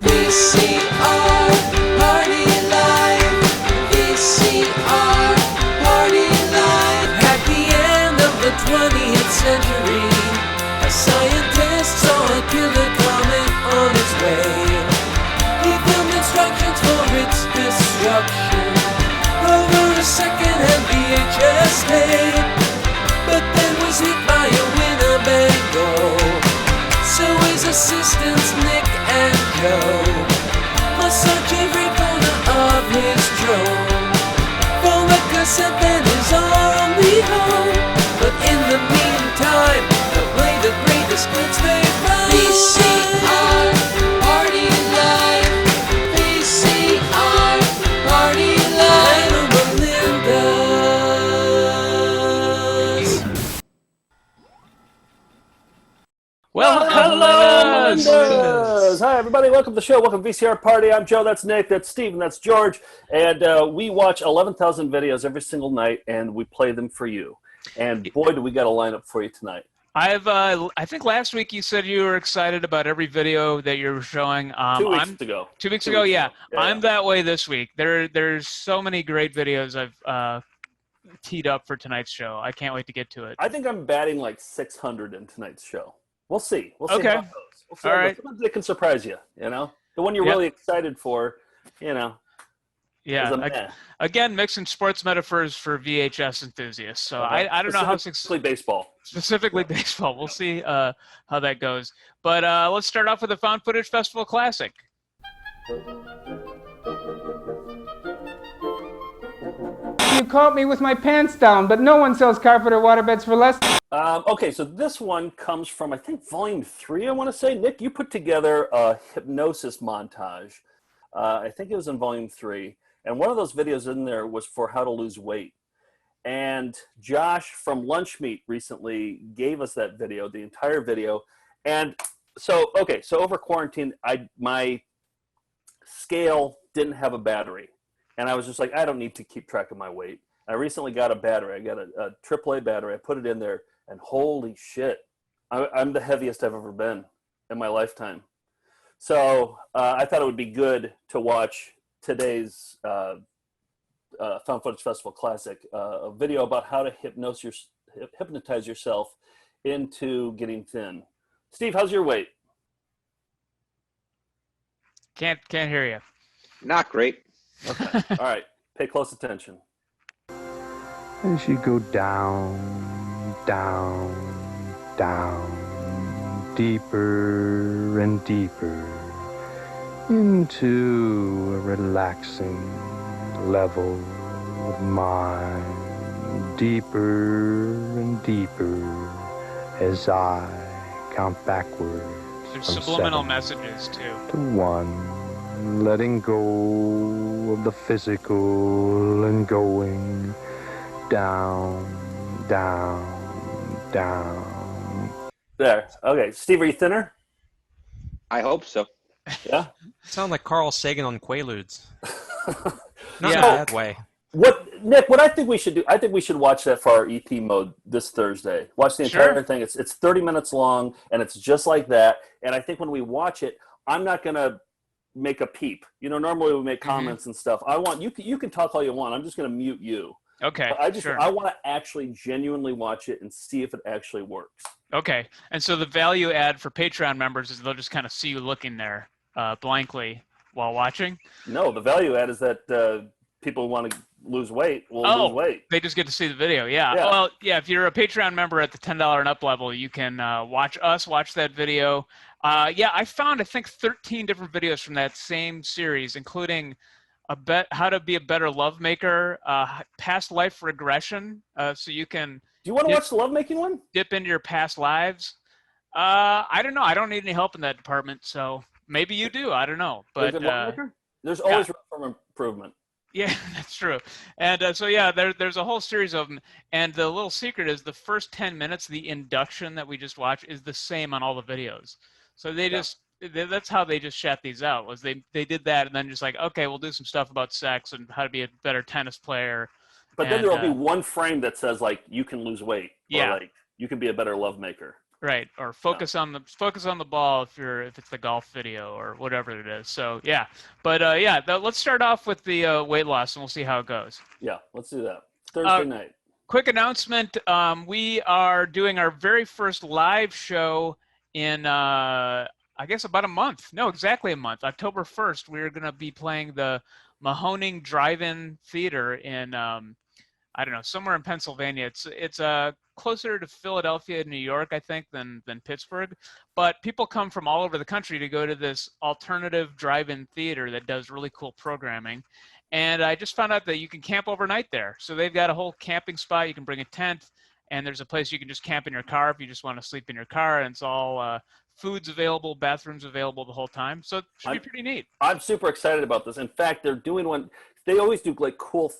VCR Party Life. VCR Party Life. At the end of the 20th century, a scientist saw a killer comet on its way. He filmed instructions for its destruction over a second-hand VHS tape, but then was hit by a Winnebago. So his assistants Nick and Joe must search every corner of his drone for the cassette that is our only home. But in the meantime, they'll play the greatest hits they found. VCR Party Life. VCR Party Life. And Melinda's. Well, Hello, Melinda's. Melinda's. Hi, everybody. Welcome to the show. Welcome to VCR Party. I'm Joe. That's Nick. That's Steve. And that's George. And we watch 11,000 videos every single night, and we play them for you. And boy, do we got a lineup for you tonight. I think last week you said you were excited about every video that you were showing. 2 weeks ago. 2 weeks ago, yeah. Yeah. I'm that way this week. There's so many great videos I've teed up for tonight's show. I can't wait to get to it. I think I'm batting like 600 in tonight's show. We'll see. We'll see Okay. how it goes. We'll see All how it right. goes. Sometimes they can surprise you, you know? The one you're Yep. really excited for, you know. is a Yeah. meh. Again, mixing sports metaphors for VHS enthusiasts. So I don't know how Specifically baseball. specifically baseball. We'll see how that goes. But let's start off with the Found Footage Festival Classic. You caught me with my pants down, but no one sells carpet or waterbeds for less. Okay, so this one comes from, I think, Volume 3, I want to say. Nick, you put together a hypnosis montage. I think it was in Volume 3. And one of those videos in there was for how to lose weight. And Josh from Lunch Meat recently gave us that video, the entire video. And so, okay, so over quarantine, my scale didn't have a battery. And I was just like, I don't need to keep track of my weight. I recently got a battery. I got a AAA battery. I put it in there, and holy shit, I'm the heaviest I've ever been in my lifetime. So I thought it would be good to watch today's Found Footage Festival Classic, a video about how to hypnotize yourself into getting thin. Steve, how's your weight? Can't hear you. Not great. Okay. All right. Pay close attention. As you go down, down, down, deeper and deeper into a relaxing level of mind, deeper and deeper as I count backwards. There's from subliminal 7 messages too. to 1, letting go of the physical and going down, down, down. There. Okay. Steve, are you thinner? I hope so. Yeah? Sound like Carl Sagan on Quaaludes. Not Yeah. in a bad way. Nick, what I think we should do, I think we should watch that for our EP mode this Thursday. Watch the entire Sure. thing. It's 30 minutes long, and it's just like that. And I think when we watch it, I'm not going to make a peep. You know, normally we make comments and stuff. I want you can talk all you want. I'm just going to mute you. Okay. Sure. I want to actually genuinely watch it and see if it actually works. Okay. And so the value add for Patreon members is they'll just kind of see you looking there blankly while watching. No, the value add is that people who want to lose weight will lose weight. They just get to see the video. Yeah. Yeah. Well, yeah, if you're a Patreon member at the $10 and up level, you can watch that video. Yeah, I found, I think, 13 different videos from that same series, including how to be a better lovemaker, past life regression, so you can Do you want to watch the lovemaking one? dip into your past lives. I don't know. I don't need any help in that department, so maybe you do. I don't know. But Good lovemaker? There's always room for improvement. yeah, that's true. And so, yeah, there's a whole series of them. And the little secret is the first 10 minutes, the induction that we just watched, is the same on all the videos. So that's how they just shot these out, was they did that and then just like, okay, we'll do some stuff about sex and how to be a better tennis player. But then there will be one frame that says, like, you can lose weight. Yeah. Or, like, you can be a better lovemaker. Right, or focus on the ball if it's the golf video or whatever it is. So yeah, but yeah, let's start off with the weight loss and we'll see how it goes. Yeah, let's do that. Thursday night. Quick announcement: we are doing our very first live show in I guess about a month. No, exactly a month. October 1st, we're going to be playing the Mahoning Drive-In Theater in I don't know, somewhere in Pennsylvania. It's closer to Philadelphia and New York, I think, than Pittsburgh. But people come from all over the country to go to this alternative drive-in theater that does really cool programming. And I just found out that you can camp overnight there. So they've got a whole camping spot. You can bring a tent, and there's a place you can just camp in your car if you just want to sleep in your car. And it's all food's available, bathrooms available the whole time. So it should be pretty neat. I'm super excited about this. In fact, they're doing one. They always do like cool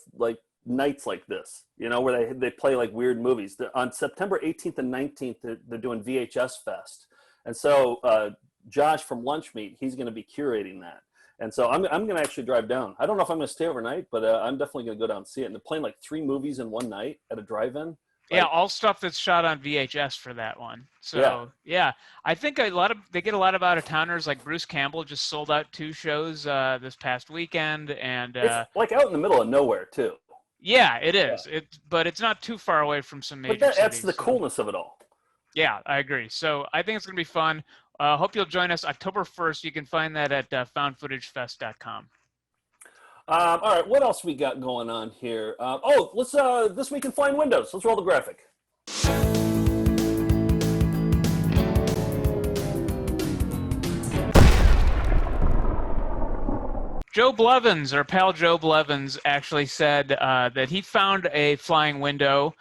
nights like this, where they play like weird movies. On September 18th and 19th, they're doing VHS Fest. And so Josh from Lunch Meat, he's going to be curating that. And so I'm going to actually drive down. I don't know if I'm going to stay overnight, but I'm definitely going to go down and see it. And they're playing like 3 movies in one night at a drive-in. Yeah, all stuff that's shot on VHS for that one. So yeah, I think they get a lot of out-of-towners. Like Bruce Campbell just sold out 2 shows this past weekend, and it's like out in the middle of nowhere too. Yeah, it is. Yeah. But it's not too far away from some major cities. That's the coolness of it all. Yeah, I agree. So I think it's going to be fun. Hope you'll join us October 1st. You can find that at foundfootagefest.com. All right, what else we got going on here? Let's This Week in Flying Windows. Let's roll the graphic. Joe Blevins, our pal Joe Blevins, actually said that he found a flying window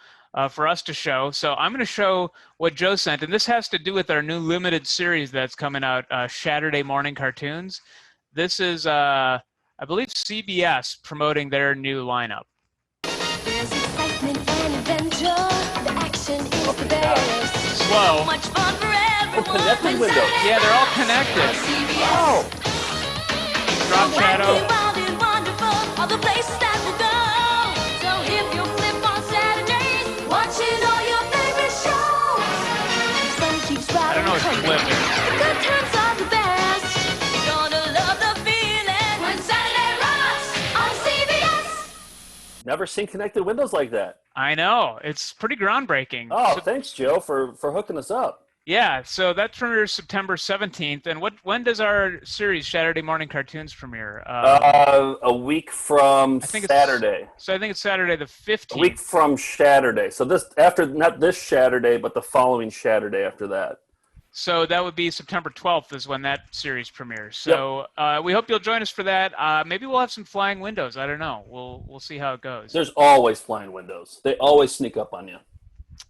for us to show. So I'm going to show what Joe sent, and this has to do with our new limited series that's coming out, Saturday Morning Cartoons. This is, I believe, CBS promoting their new lineup. There's excitement and adventure. The action is the best. Slow. So much fun for everyone. Connected windows. Yeah, they're all connected. Oh. Drop Shadow. Wild and wonderful are the places that we'll go. So if you flip on Saturdays, watching all your favorite shows. The sun keeps I don't know what flip is. The good times are the best. You're gonna love the feeling when Saturday rocks on CBS. Never seen connected windows like that. I know. It's pretty groundbreaking. Oh, thanks, Joe, for hooking us up. Yeah, so that premieres September 17th. And when does our series, Saturday Morning Cartoons, premiere? A week from Saturday. So I think it's Saturday the 15th. A week from Saturday. So not this Saturday, but the following Saturday after that. So that would be September 12th is when that series premieres. So we hope you'll join us for that. Maybe we'll have some flying windows. I don't know. We'll see how it goes. There's always flying windows. They always sneak up on you.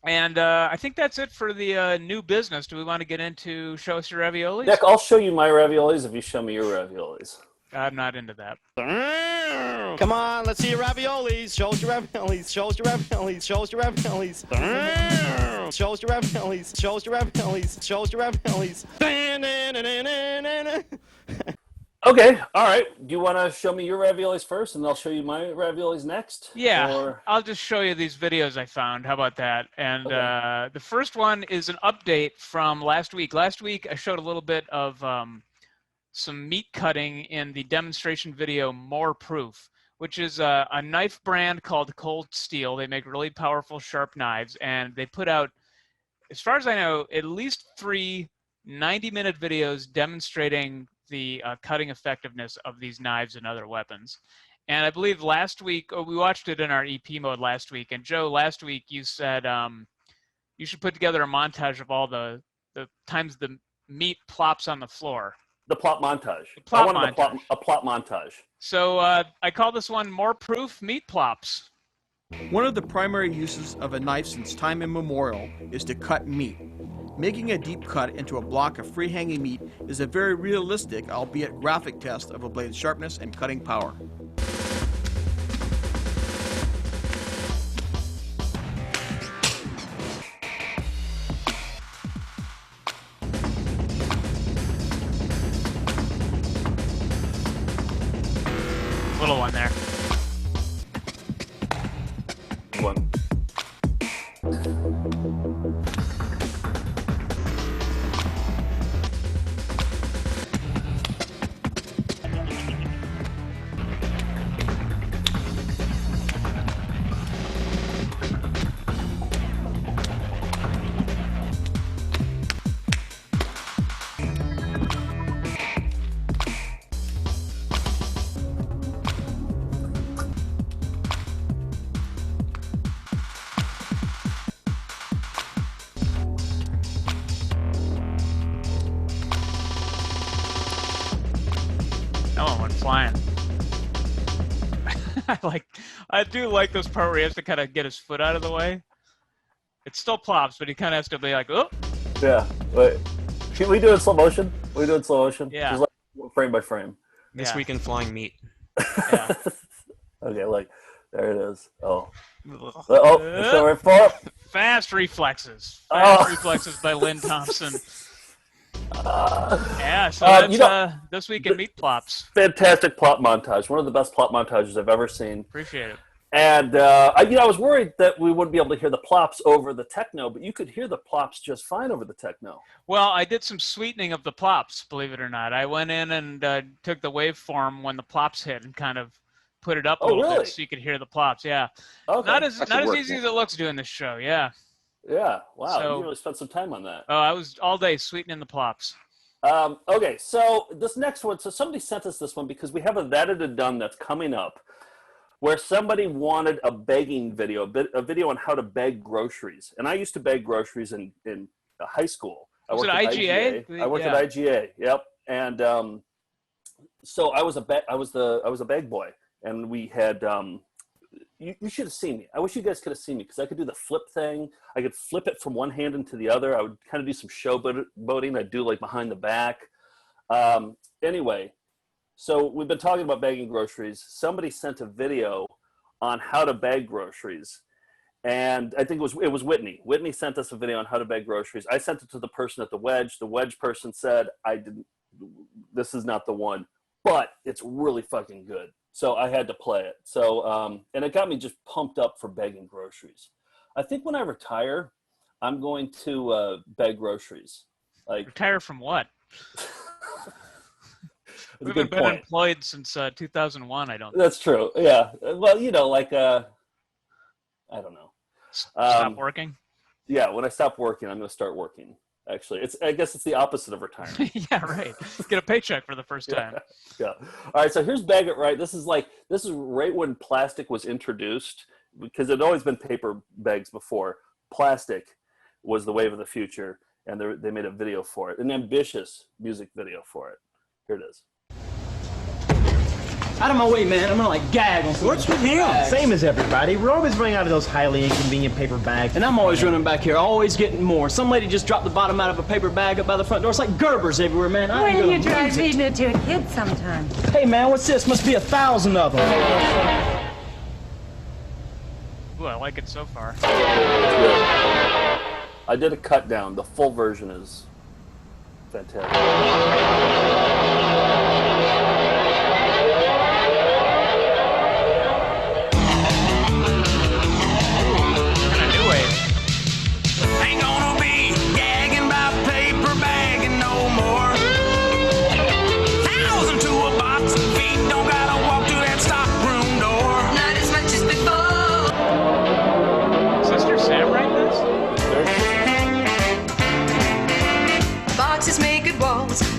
And I think that's it for the new business. Do we want to get into Show Us Your Raviolis? Nick, I'll show you my raviolis if you show me your raviolis. I'm not into that. Come on, let's see your raviolis. Show us your raviolis. Show us your raviolis. Show us your raviolis. Show us your raviolis. Show us your raviolis. Show us your raviolis. Okay, all right. Do you want to show me your raviolis first, and I'll show you my raviolis next? Yeah, or... I'll just show you these videos I found. How about that? And the first one is an update from last week. Last week, I showed a little bit of some meat cutting in the demonstration video More Proof, which is a knife brand called Cold Steel. They make really powerful, sharp knives, and they put out, as far as I know, at least 3 90-minute videos demonstrating the cutting effectiveness of these knives and other weapons. And I believe last week, we watched it in our EP mode last week, and Joe, last week you said you should put together a montage of all the times the meat plops on the floor. The plop montage. I wanted a plop montage. So I call this one More Proof Meat Plops. One of the primary uses of a knife since time immemorial is to cut meat. Making a deep cut into a block of free-hanging meat is a very realistic, albeit graphic, test of a blade's sharpness and cutting power. Little one there. One. flying. I do like this part where he has to kind of get his foot out of the way. It's still Plops, but he kind of has to be like, oh. Yeah. Wait. Can we do it in slow motion? We do it in slow motion? Yeah. Just like frame by frame. This week in flying meat. Yeah. Okay, look. There it is. Oh. So right for Fast reflexes. Reflexes by Lynn Thompson. Yeah, so that's this week in Meat Plops. Fantastic plot montage. One of the best plot montages I've ever seen. Appreciate it. And I was worried that we wouldn't be able to hear the plops over the techno, but you could hear the plops just fine over the techno. Well, I did some sweetening of the plops, believe it or not. I went in and took the waveform when the plops hit and kind of put it up a little bit so you could hear the plops. Yeah. Okay. Not as easy as it looks doing this show. Yeah. Yeah. Wow. So, you really spent some time on that. Oh, I was all day sweetening the plops. Okay. So this next one. So somebody sent us this one because we have a Vetted and Done that's coming up, where somebody wanted a begging video, a video on how to beg groceries. And I used to beg groceries in high school. Was it IGA? I worked at IGA. Yep. And so I was a beg boy, and we had. You should have seen me. I wish you guys could have seen me because I could do the flip thing. I could flip it from one hand into the other. I would kind of do some showboating. I'd do like behind the back. Anyway. So we've been talking about bagging groceries. Somebody sent a video on how to bag groceries. And I think it was Whitney. Whitney sent us a video on how to bag groceries. I sent it to the person at the Wedge. The Wedge person said, this is not the one, but it's really fucking good. So I had to play it. So, and it got me just pumped up for bagging groceries. I think when I retire, I'm going to bag groceries. Retire from what? We haven't been employed since 2001, I don't think. That's true, yeah. Well, I don't know. Stop working? Yeah, when I stop working, I'm going to start working, actually. I guess it's the opposite of retirement. Yeah, right. Get a paycheck for the first time. Yeah. All right, so here's Bag It Right. This is right when plastic was introduced, because it had always been paper bags before. Plastic was the wave of the future, and they made a video for it, an ambitious music video for it. Here it is. Out of my way, man. I'm gonna gag on some. What's with him? Same as everybody. We're always running out of those highly inconvenient paper bags. And I'm always running back here, always getting more. Some lady just dropped the bottom out of a paper bag up by the front door. It's like Gerbers everywhere, man. Why do you try feeding it to a kid sometimes? Hey, man, what's this? Must be 1,000 of them. Ooh, I like it so far. I did a cut down. The full version is fantastic.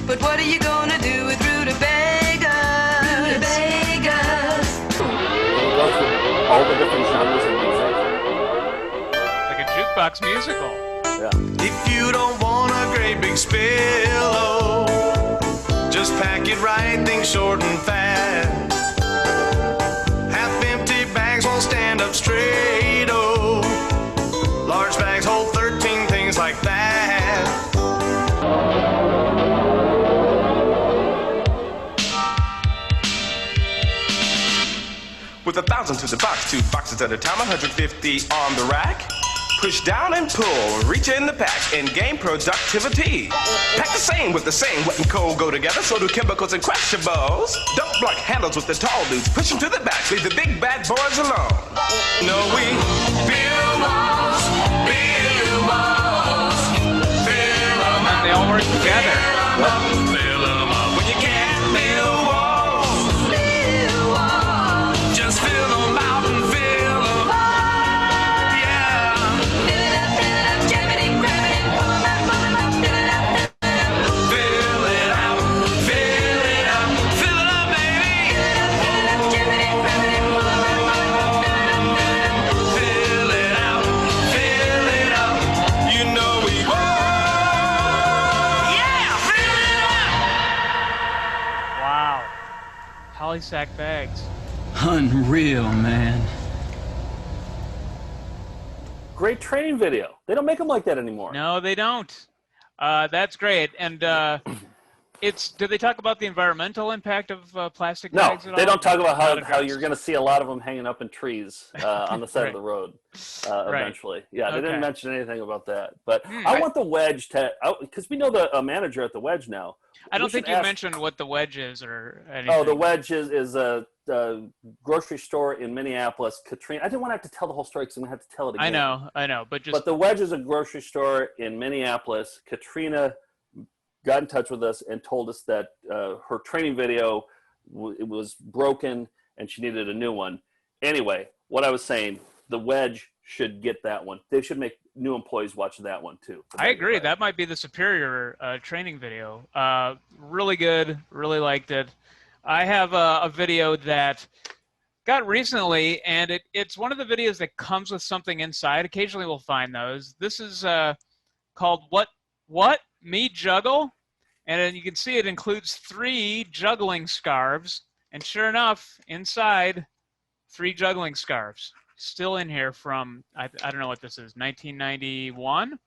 But what are you gonna do with rutabagas? Rutabagas. All the different genres of music. It's like a jukebox musical. Yeah. If you don't want a great big spill, just pack it right, think short and fast. Half-empty bags won't stand up straight, oh. Large bags hold 13 things like that. With 1,000 to the box, 2 boxes at a time, 150 on the rack. Push down and pull, reach in the pack, and gain productivity. Pack the same with the same, wet and cold go together, so do chemicals and crashables. Don't block handles with the tall dudes, push them to the back, leave the big bad boys alone. No, we build walls, build walls, fill them up. They all work together. Fill them up. When you can't build walls, build walls. Just fill them out and fill them up. Yeah. Fill it up, jam it in, grab it in, pull them out, fill it up, fill it out, fill it up, fill it up, baby. Fill it up, jam it in, grab it in, pull them out, fill it out, fill it up. You know we want. Yeah, fill it up. poly sack bags. Unreal, man. Great training video. They don't make them like that anymore. No, they don't. That's great. And do they talk about the environmental impact of plastic No, bags at all? they don't talk about Not how you're going to see a lot of them hanging up in trees on the side of the road eventually. Yeah, they didn't mention anything about that. But I want the wedge to, because we know the manager at the wedge now. I don't think you mentioned what the wedge is or anything. Oh, the wedge is a grocery store in Minneapolis. Katrina, I didn't want to have to tell the whole story because I'm going to have to tell it again. I know, but the wedge is a grocery store in Minneapolis. Katrina got in touch with us and told us that her training video it was broken and she needed a new one. Anyway, what I was saying, the wedge should get that one. They should make new employees watch that one too. I agree. That might be the superior training video. Really good. Really liked it. I have a video that got recently, and it's one of the videos that comes with something inside. Occasionally we'll find those. This is called What? Me Juggle? And then you can see it includes 3 juggling scarves. And sure enough, inside, 3 juggling scarves. Still in here from, I don't know what this is, 1991.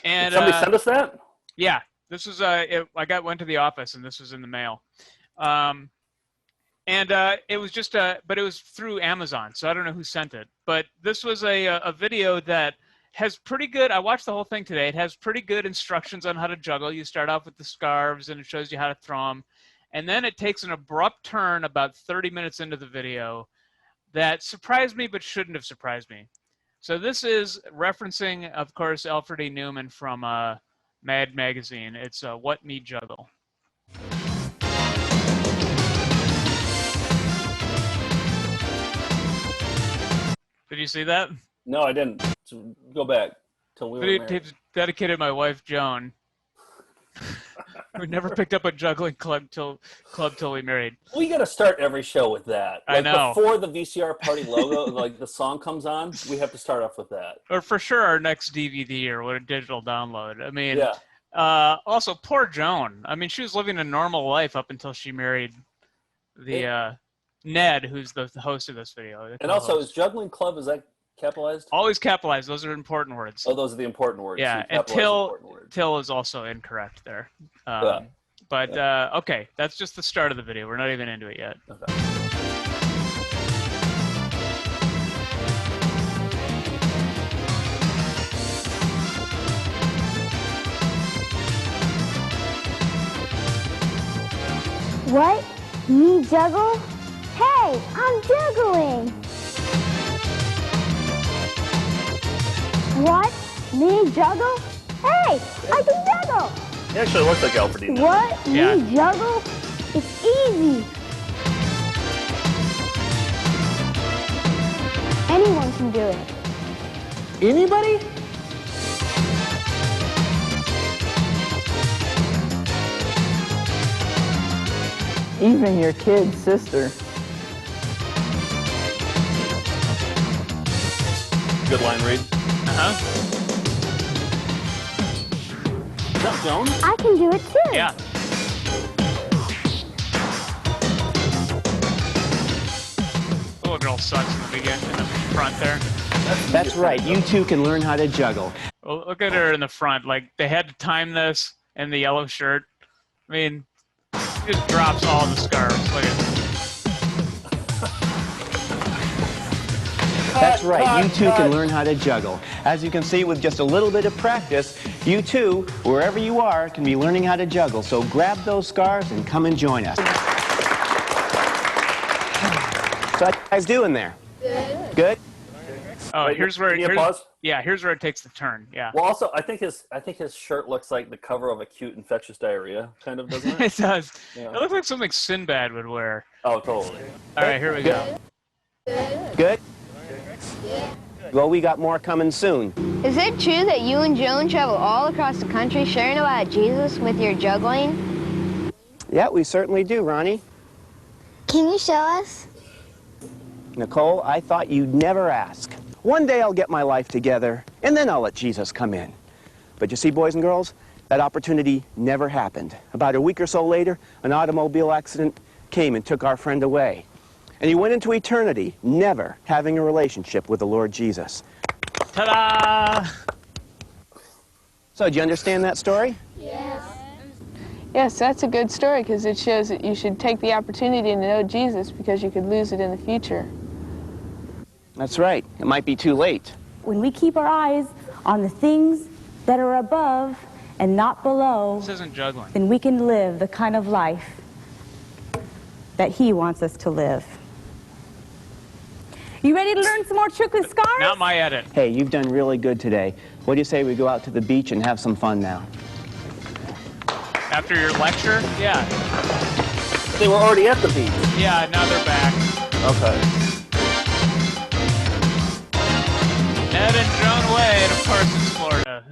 And did somebody send us that? Yeah, this was went to the office and this was in the mail. It was just but it was through Amazon, so I don't know who sent it. But this was a video that has pretty good, I watched the whole thing today. It has pretty good instructions on how to juggle. You start off with the scarves and it shows you how to throw them. And then it takes an abrupt turn about 30 minutes into the video that surprised me but shouldn't have surprised me. So this is referencing, of course, Alfred E. Newman from Mad Magazine. It's What Me Juggle. Did you see that? No, I didn't. So go back till we were married. Dedicated to my wife, Joan. We never picked up a juggling club till we married. We got to start every show with that. I know. Before the VCR party logo, like the song comes on, we have to start off with that. Or for sure our next DVD or what a digital download. I mean, yeah. Also, poor Joan. I mean, she was living a normal life up until she married the Ned, who's the host of this video. And also, is juggling club, is that capitalized? Always capitalized. Those are important words. Oh, those are the important words. Yeah, and till is also incorrect there. But okay, that's just the start of the video. We're not even into it yet. Okay. What? Me juggle? Hey, I'm juggling! What? Me juggle? Hey, I can juggle! It actually looks like Alfred E. Newman. What? Yeah. Me juggle? It's easy! Anyone can do it. Anybody? Even your kid's sister. Good line read. Is that Joan? I can do it too. Yeah. The little girl sucks in the beginning, in the front there. That's right. You too can learn how to juggle. Well, look at her in the front. Like, they had to time this in the yellow shirt. I mean, she just drops all the scarves. Look at it. That's right. You too can learn how to juggle. As you can see, with just a little bit of practice, you too, wherever you are, can be learning how to juggle. So grab those scarves and come and join us. So how you guys doing there? Good. Good? Oh, here's where pause? Yeah, here's where it takes the turn. Yeah. Well, also, I think his shirt looks like the cover of Acute Infectious Diarrhea, kind of, doesn't it? It does. Yeah. It looks like something Sinbad would wear. Oh, totally. All right, here we go. Good? Well, we got more coming soon. Is it true that you and Joan travel all across the country sharing about Jesus with your juggling? Yeah, we certainly do, Ronnie. Can you show us? Nicole, I thought you'd never ask. One day I'll get my life together, and then I'll let Jesus come in. But you see, boys and girls, that opportunity never happened. About a week or so later, an automobile accident came and took our friend away. And he went into eternity, never having a relationship with the Lord Jesus. Ta-da! So, do you understand that story? Yes, that's a good story because it shows that you should take the opportunity to know Jesus because you could lose it in the future. That's right. It might be too late. When we keep our eyes on the things that are above and not below, This isn't juggling. then we can live the kind of life that He wants us to live. You ready to learn some more trick with scars? Not my edit. Hey, you've done really good today. What do you say we go out to the beach and have some fun now? After your lecture? Yeah. They were already at the beach. Yeah, now they're back. Okay. Ned and Joan Wade of Parsons, Florida.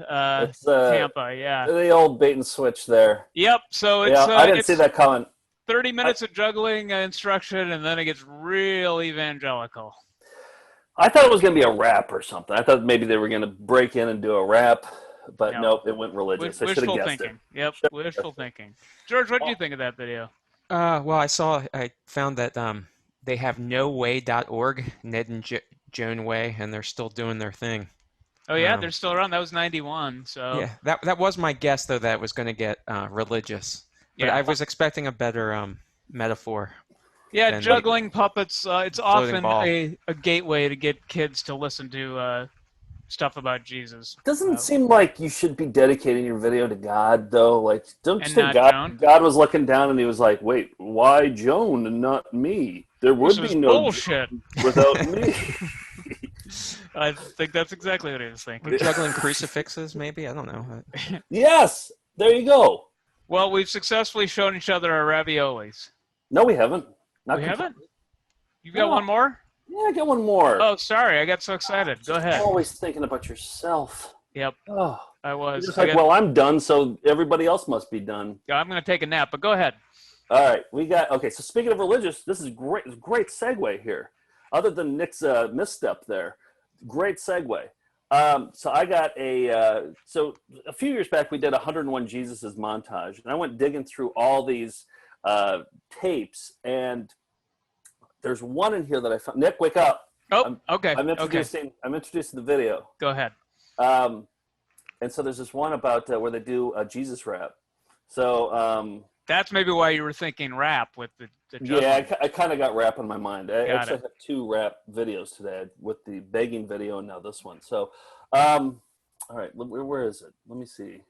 It's, Tampa, yeah. The old bait and switch there. Yep, so it's... Yeah, I didn't it's see that coming. 30 minutes of juggling instruction, and then it gets real evangelical. I thought it was going to be a rap or something. I thought maybe they were going to break in and do a rap, but No. nope, it went religious. I should have Wishful guessed thinking. it. Yep, wishful thinking. George, what do you think of that video? Well, I found that they have noway.org, Ned and Joan Way, and they're still doing their thing. Oh, yeah, they're still around. That was 91, so... Yeah, that was my guess, though, that it was going to get religious. But Yeah. I was expecting a better metaphor. Yeah, than juggling puppets, it's often ball. a gateway to get kids to listen to stuff about Jesus. Doesn't seem like you should be dedicating your video to God, though. Like, don't you And think not Joan? God was looking down and he was like, "Wait, why Joan and not me? There would This be is no bullshit. Joan without me." I think that's exactly what he was thinking. We're juggling crucifixes, maybe? I don't know. Yes, there you go. Well, we've successfully shown each other our raviolis. No, we haven't. Not We completely. haven't? You got No. one more? Yeah, I got one more. Oh, sorry, I got so excited. Go ahead. Always thinking about yourself. Yep, Oh, I was. it's like, well, I'm done, so everybody else must be done. Yeah, I'm going to take a nap, but go ahead. All right, we got okay. So speaking of religious, this is great. Great segue here. Other than Nick's misstep there, great segue. So I got so a few years back we did 101 Jesus's montage, and I went digging through all these tapes, and there's one in here that I found. Nick, wake up! Oh, okay. I'm introducing the video. Go ahead. And so there's this one about where they do a Jesus rap. So that's maybe why you were thinking rap with the yeah, I kind of got rap in my mind. I Got actually it. have two rap videos today with the begging video and now this one. So, all right, where is it? Let me see.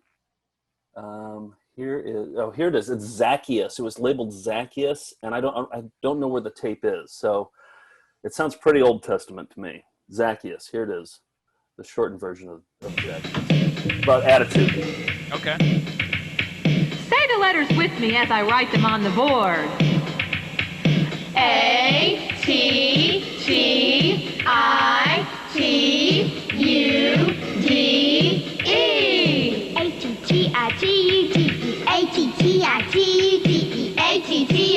Here it is. It's Zacchaeus. It was labeled Zacchaeus, and I don't know where the tape is. So it sounds pretty Old Testament to me. Zacchaeus. Here it is. The shortened version of Zacchaeus. About attitude. Okay. Say the letters with me as I write them on the board. A, T, T, I, T, U, D, E. A-T-T-I-T-U-D-E, A-T-T-I-T-U-D-E,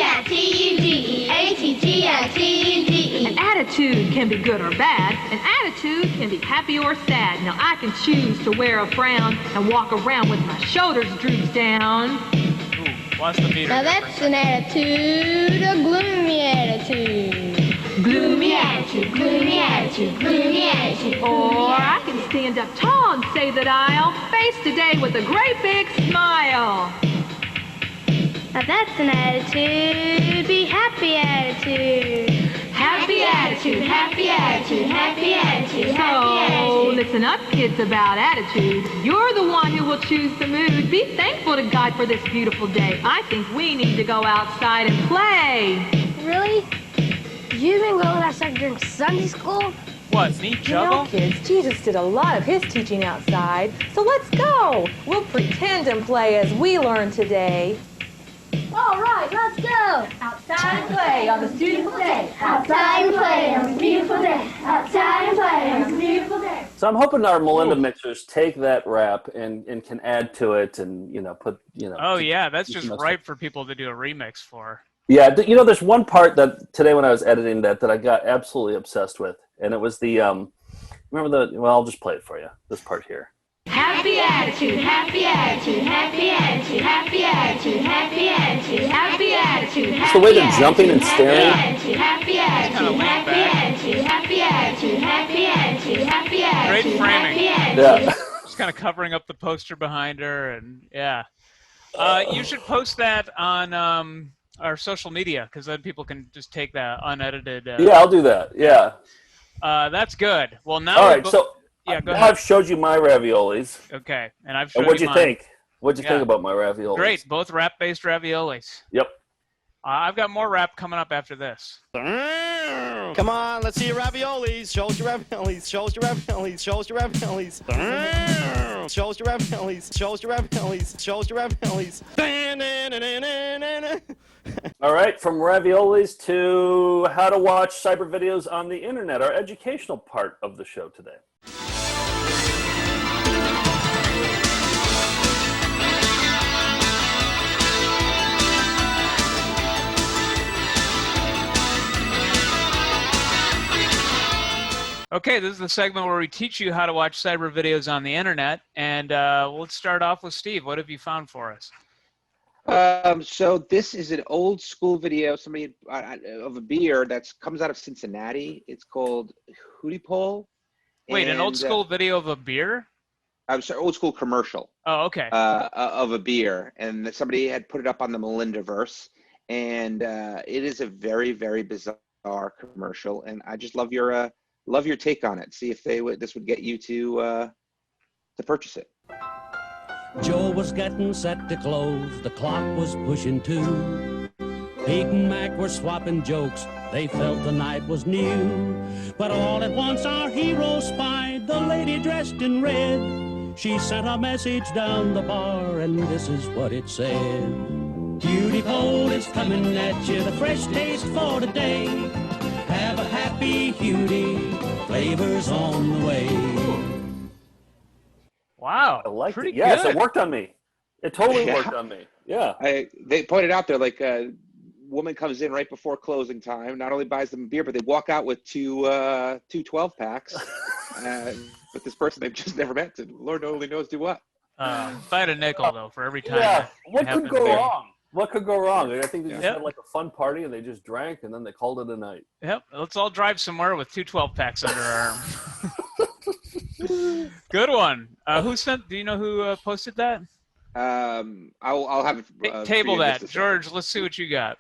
A-T-T-I-T-U-D-E, A-T-T-I-T-U-D-E. An attitude can be good or bad. An attitude can be happy or sad. Now I can choose to wear a frown and walk around with my shoulders drooped down. What's the meter? Now that's an attitude, a gloomy attitude. Gloomy attitude, gloomy attitude, gloomy attitude. Or I can stand up tall and say that I'll face today with a great big smile. Now that's an attitude, be happy attitude. Happy attitude, happy attitude, happy attitude, happy happy attitude. Listen up, kids, about attitude. You're the one who will choose the mood. Be thankful to God for this beautiful day. I think we need to go outside and play. Really? You've been going outside during Sunday school? What, me juggle? Kids, Jesus did a lot of his teaching outside, so let's go. We'll pretend and play as we learn today. All right, let's go. Outside and play on this beautiful day. Outside and play on this beautiful day. Outside and play on this beautiful day. So I'm hoping our Melinda mixers take that rap and can add to it and put. Oh yeah, that's just most ripe for people to do a remix for. Yeah, there's one part that today when I was editing that I got absolutely obsessed with, and it was the I'll just play it for you. This part here. Happy attitude, happy attitude, happy attitude, happy attitude, happy attitude, happy attitude, It's the way they're jumping and staring. Great framing. Yeah. Just kind of covering up the poster behind her, and yeah. You should post that on our social media, because then people can just take that unedited. Yeah, I'll do that. Yeah. That's good. Well, now. All right. So yeah, go now ahead. I've showed you my raviolis. Okay, and I've showed And what'd you mine. think? What'd you think about my raviolis? Great, both wrap-based raviolis. Yep. I've got more rap coming up after this. Come on, let's see your raviolis. Show us your raviolis. Show us your raviolis. Show us your raviolis. Show us your raviolis. Show us your raviolis. Show us your raviolis. All right, from raviolis to how to watch cyber videos on the internet, our educational part of the show today. Okay, this is the segment where we teach you how to watch cyber videos on the internet, and let's start off with Steve. What have you found for us? So this is an old school video, somebody of a beer that comes out of Cincinnati. It's called Hootie Pole. Wait, an old school video of a beer? I'm sorry, old school commercial. Oh, okay. Of a beer, and somebody had put it up on the Melindaverse, and it is a very, very bizarre commercial, and I just love your take on it. See if this would get you to purchase it. Joe was getting set to close, the clock was pushing 2. Pete and Mac were swapping jokes, they felt the night was new. But all at once our hero spied the lady dressed in red. She sent a message down the bar, and this is what it said. Hootie Pole is coming at you, the fresh taste for today. Have a happy Hootie, flavors on the way. Wow, I like pretty it. Yes, good. it worked on me. It totally worked on me. Yeah. They pointed out there, like a woman comes in right before closing time, not only buys them a beer, but they walk out with two 12-packs. With this person they've just never met, and Lord only knows do what. If I had a nickel, though, for every time. Yeah. that What could happens go there. wrong? What could go wrong? I think they just Yep. had like a fun party and they just drank and then they called it a night. Yep, let's all drive somewhere with 2 12-packs under our arm. Good one. Do you know who posted that? I'll have it. Table for you in that. just a George, let's see what you got.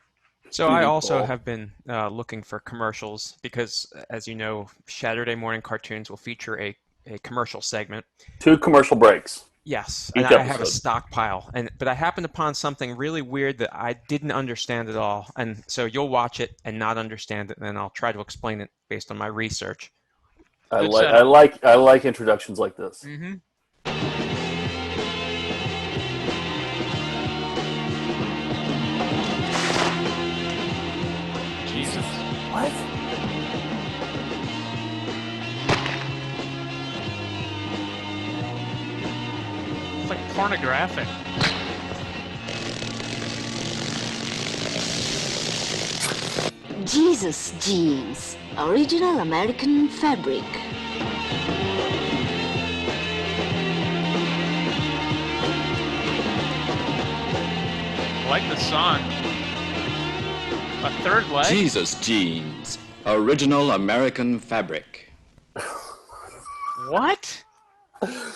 So I also have been looking for commercials because, as you know, Saturday morning cartoons will feature a commercial segment. 2 commercial breaks. Yes, Each and I have a episode. stockpile, but I happened upon something really weird that I didn't understand at all, and so you'll watch it and not understand it, and then I'll try to explain it based on my research. I like introductions like this. Mm-hmm. Jesus. What? It's like pornographic. Jesus jeans, original American fabric. I like the song. A third leg? Jesus jeans, original American fabric. What?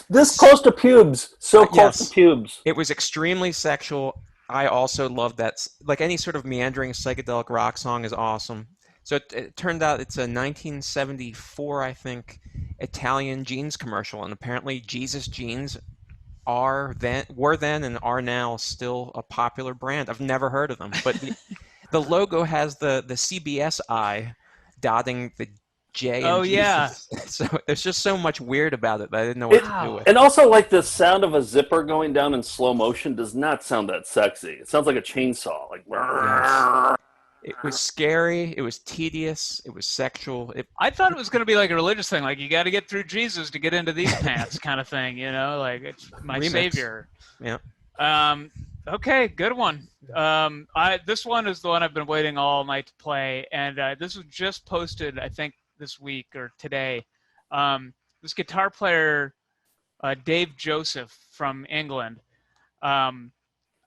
This close to pubes. So close Yes. to pubes. It was extremely sexual. I also love that. Like any sort of meandering psychedelic rock song is awesome. So it turned out it's a 1974, I think, Italian jeans commercial, and apparently Jesus jeans were then and are now still a popular brand. I've never heard of them, but the logo has the CBS eye dotting the J. Oh, in yeah. Jesus. So there's just so much weird about it that I didn't know what to do with. And also, like, the sound of a zipper going down in slow motion does not sound that sexy. It sounds like a chainsaw. Like, Yes. It was scary. It was tedious. It was sexual. I thought it was going to be like a religious thing, like you got to get through Jesus to get into these pants, kind of thing. You know, like it's my Remix. savior. Yeah. Okay, good one. This one is the one I've been waiting all night to play, and this was just posted, I think, this week or today. This guitar player, Dave Joseph from England,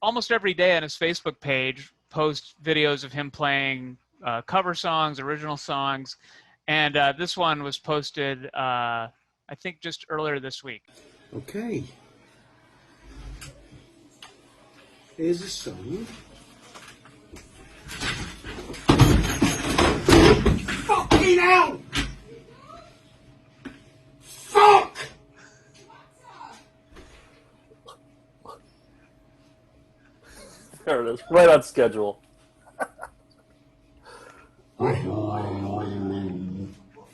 almost every day on his Facebook page post videos of him playing cover songs, original songs, and this one was posted, I think, just earlier this week. Okay. Here's a song. Fucking hell! Fuck! There it is, right on schedule. What have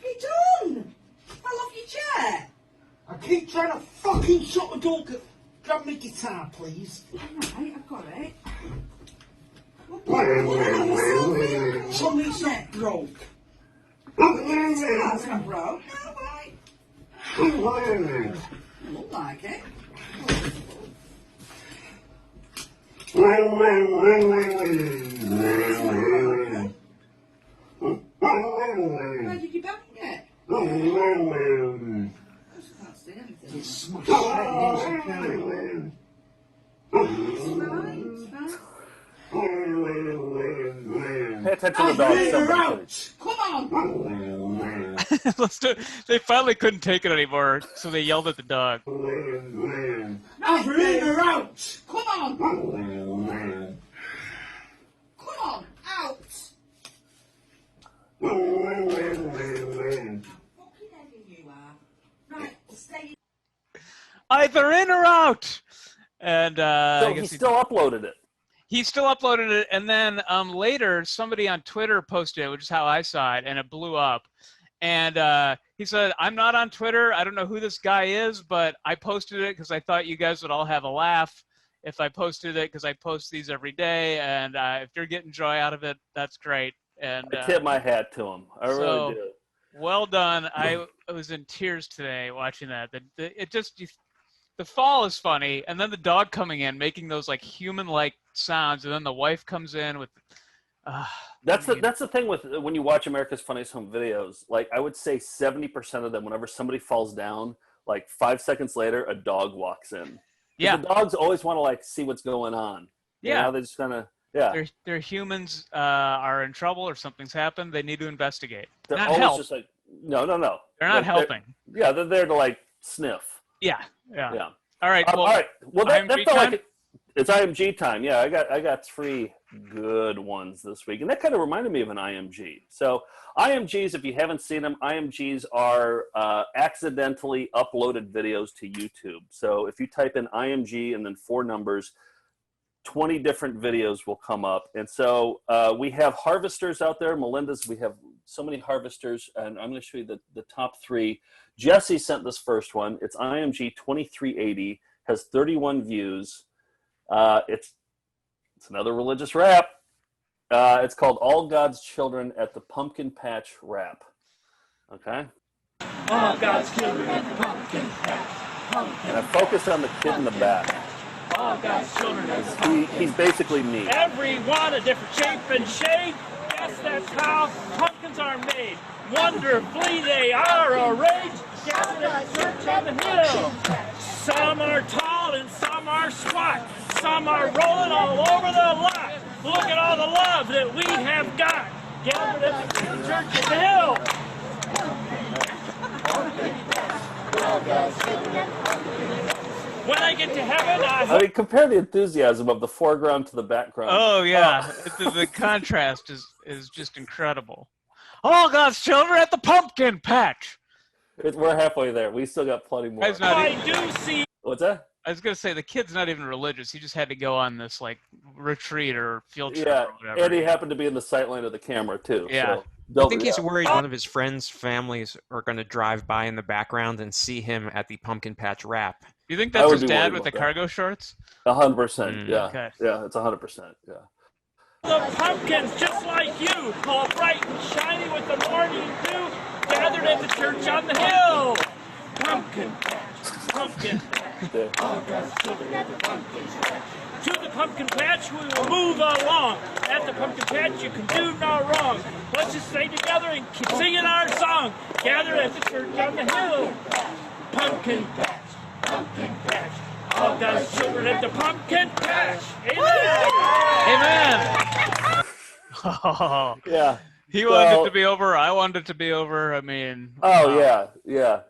you done? Fell off your chair. I keep trying to fucking shut the door. Grab me guitar, please. Right, I've got it. Something's not broke. Guitar's not broke. No, right. Look like it. Where did you back it? I can't see anything. It's smashed right. Pay attention to the dog. Come on! They finally couldn't take it anymore, so they yelled at the dog. Either in or out! Come on! Come on, out! Right, stay. Either in or out. And So I guess he still uploaded it. He still uploaded it, and then later somebody on Twitter posted it, which is how I saw it, and it blew up. And he said, "I'm not on Twitter. I don't know who this guy is, but I posted it because I thought you guys would all have a laugh if I posted it, because I post these every day, and if you're getting joy out of it, that's great." And I tip my hat to him. I really do. Well done. I was in tears today watching that. The fall is funny, and then the dog coming in, making those like human-like sounds, and then the wife comes in with. That's the thing with when you watch America's Funniest Home Videos. Like, I would say 70% of them, whenever somebody falls down, like 5 seconds later, a dog walks in. Yeah, the dogs always want to like see what's going on. Yeah, they just kind of Their humans are in trouble or something's happened. They need to investigate. They're not always help. just like no. They're not helping. They're there to like sniff. Yeah. All right. All right. Well, that IMG felt time? like it's IMG time. Yeah, I got 3 good ones this week, and that kind of reminded me of an IMG. So IMGs, if you haven't seen them, IMGs are accidentally uploaded videos to YouTube. So if you type in IMG and then 4 numbers, 20 different videos will come up. And so we have harvesters out there. Melinda's, we have so many harvesters, and I'm going to show you the top 3. Jesse sent this first one. It's IMG 2380, has 31 views. It's another religious rap. It's called All God's Children at the Pumpkin Patch Rap. Okay? All God's children at the pumpkin patch. And I focused on the kid in the back. All God's children. He's basically me. Everyone a different shape and shade. Yes, that's how pumpkins are made. Wonderfully they are arranged. Gathered at the church on the hill. Some are tall and some are squat. Some are rolling all over the lot. Look at all the love that we have got. Gathered at the church on the hill. When I get to heaven, I mean, compare the enthusiasm of the foreground to the background. Oh yeah, the contrast is just incredible. All God's children at the pumpkin patch. We're halfway there. We still got plenty more. I do see. What's that? I was gonna say the kid's not even religious. He just had to go on this like retreat or field trip Yeah, or whatever. and he happened to be in the sightline of the camera too. Yeah. So I think he's worried one of his friends' families are going to drive by in the background and see him at the Pumpkin Patch Rap. You think that's his dad with the cargo shorts? 100%. Yeah. Okay. Yeah, it's 100%. Yeah. The pumpkins, just like you, all bright and shiny with the morning dew, gathered at the church on the hill. Pumpkin patch, pumpkin patch. All God's children at the pumpkin patch. To the pumpkin patch we will move along. At the pumpkin patch you can do no wrong. Let's just stay together and keep singing our song. Gather at the church on the hill. Pumpkin patch, pumpkin patch. All God's children at the pumpkin patch. Amen. Amen. Oh, Yeah. he wanted it So- to be over. I wanted it to be over. I mean. Oh wow. yeah.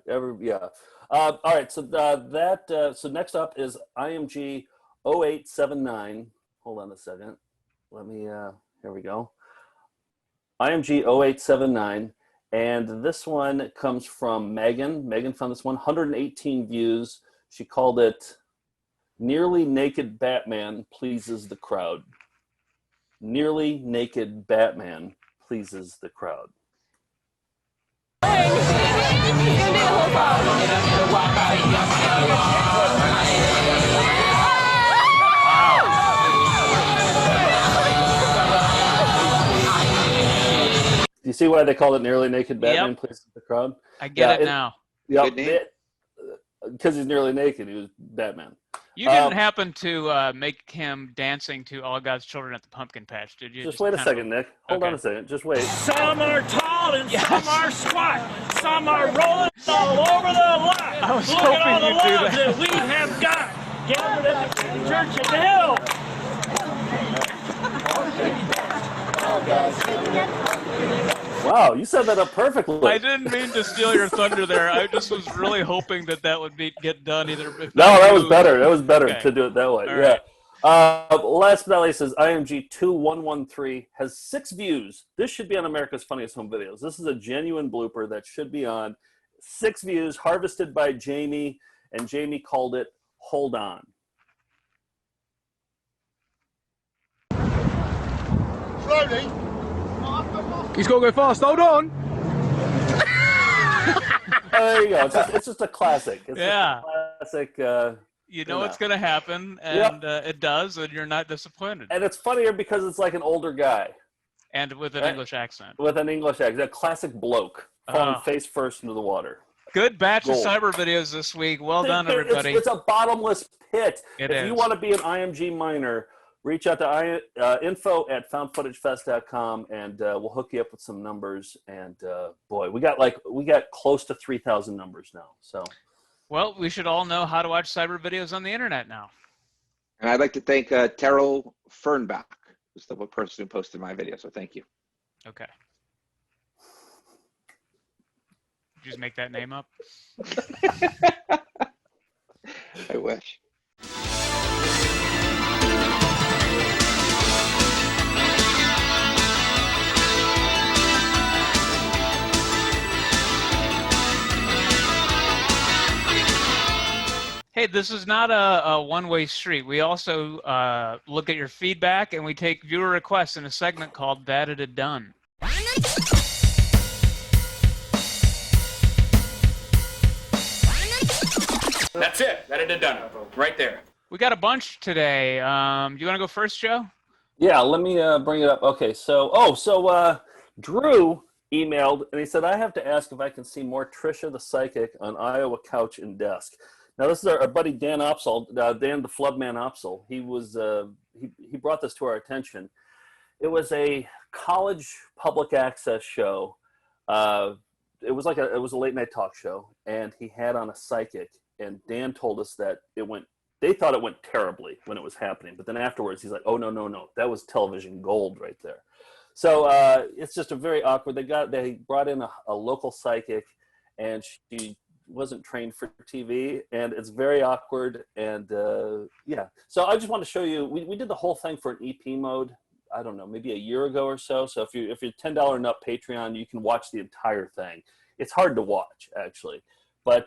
All right, so so next up is IMG 0879. Hold on a second. Let me here we go. IMG 0879, and this one comes from Megan. Megan found this one, 118 views. She called it "Nearly Naked Batman Pleases the Crowd." Nearly Naked Batman pleases the crowd. Do you see why they called it Nearly Naked Batman pleases the crowd? I get it now. Yep. Good name. Because he's nearly naked, he was Batman. You didn't happen to make him dancing to All God's Children at the Pumpkin Patch, did you? Just wait a kind of- second, Nick. Hold on a second. Just wait. Some are tall and some are squat. Some are rolling all over the lot. I was Look at all hoping the you'd do love that. that we have got gathered at the church at the hill. Wow, you set that up perfectly. I didn't mean to steal your thunder there. I just was really hoping that would get done either. If No, not that was you- better. That was better Okay. to do it that way. All Yeah. right. Last but not least is IMG 2113 has 6 views. This should be on America's Funniest Home Videos. This is a genuine blooper that should be on. 6 views, harvested by Jamie, and Jamie called it "Hold On." Slowly. He's got to go fast. Hold on. There you go. It's just a classic. It's Yeah. just a classic. You know what's going to happen, and it does, and you're not disappointed. And it's funnier because it's like an older guy. And with an Right? English accent. With an English accent. A classic bloke falling Oh. face first into the water. Good batch Gold. of cyber videos this week. Well done, It's- everybody. It's a bottomless pit. It If you is. want to be an IMG miner, reach out to info@foundfootagefest.com, and we'll hook you up with some numbers. And boy, we got close to 3,000 numbers now. So Well, we should all know how to watch cyber videos on the internet now. And I'd like to thank Terrell Fernbach, who's the person who posted my video. So thank you. Okay. Did you just make that name up? I wish. Hey, this is not a one-way street. We also look at your feedback, and we take viewer requests in a segment called That It Had Done. That's it. That it had done. Right there. We got a bunch today. Do you want to go first, Joe? yeah, let me bring it up. Okay, so Drew emailed and he said, "I have to ask if I can see more Trisha the Psychic on Iowa Couch and Desk." Now, this is our buddy Dan Opsal, Dan the Flubman Opsal. He was he brought this to our attention. It was a college public access show. It was a late night talk show, and he had on a psychic. And Dan told us that they thought it went terribly when it was happening, but then afterwards he's like, "Oh no, that was television gold right there." So it's just a very awkward. They brought in a local psychic, and she wasn't trained for TV, and it's very awkward. And yeah, so I just want to show you. We did the whole thing for an EP mode. I don't know, maybe a year ago or so. So if you're $10 and up Patreon, you can watch the entire thing. It's hard to watch actually, but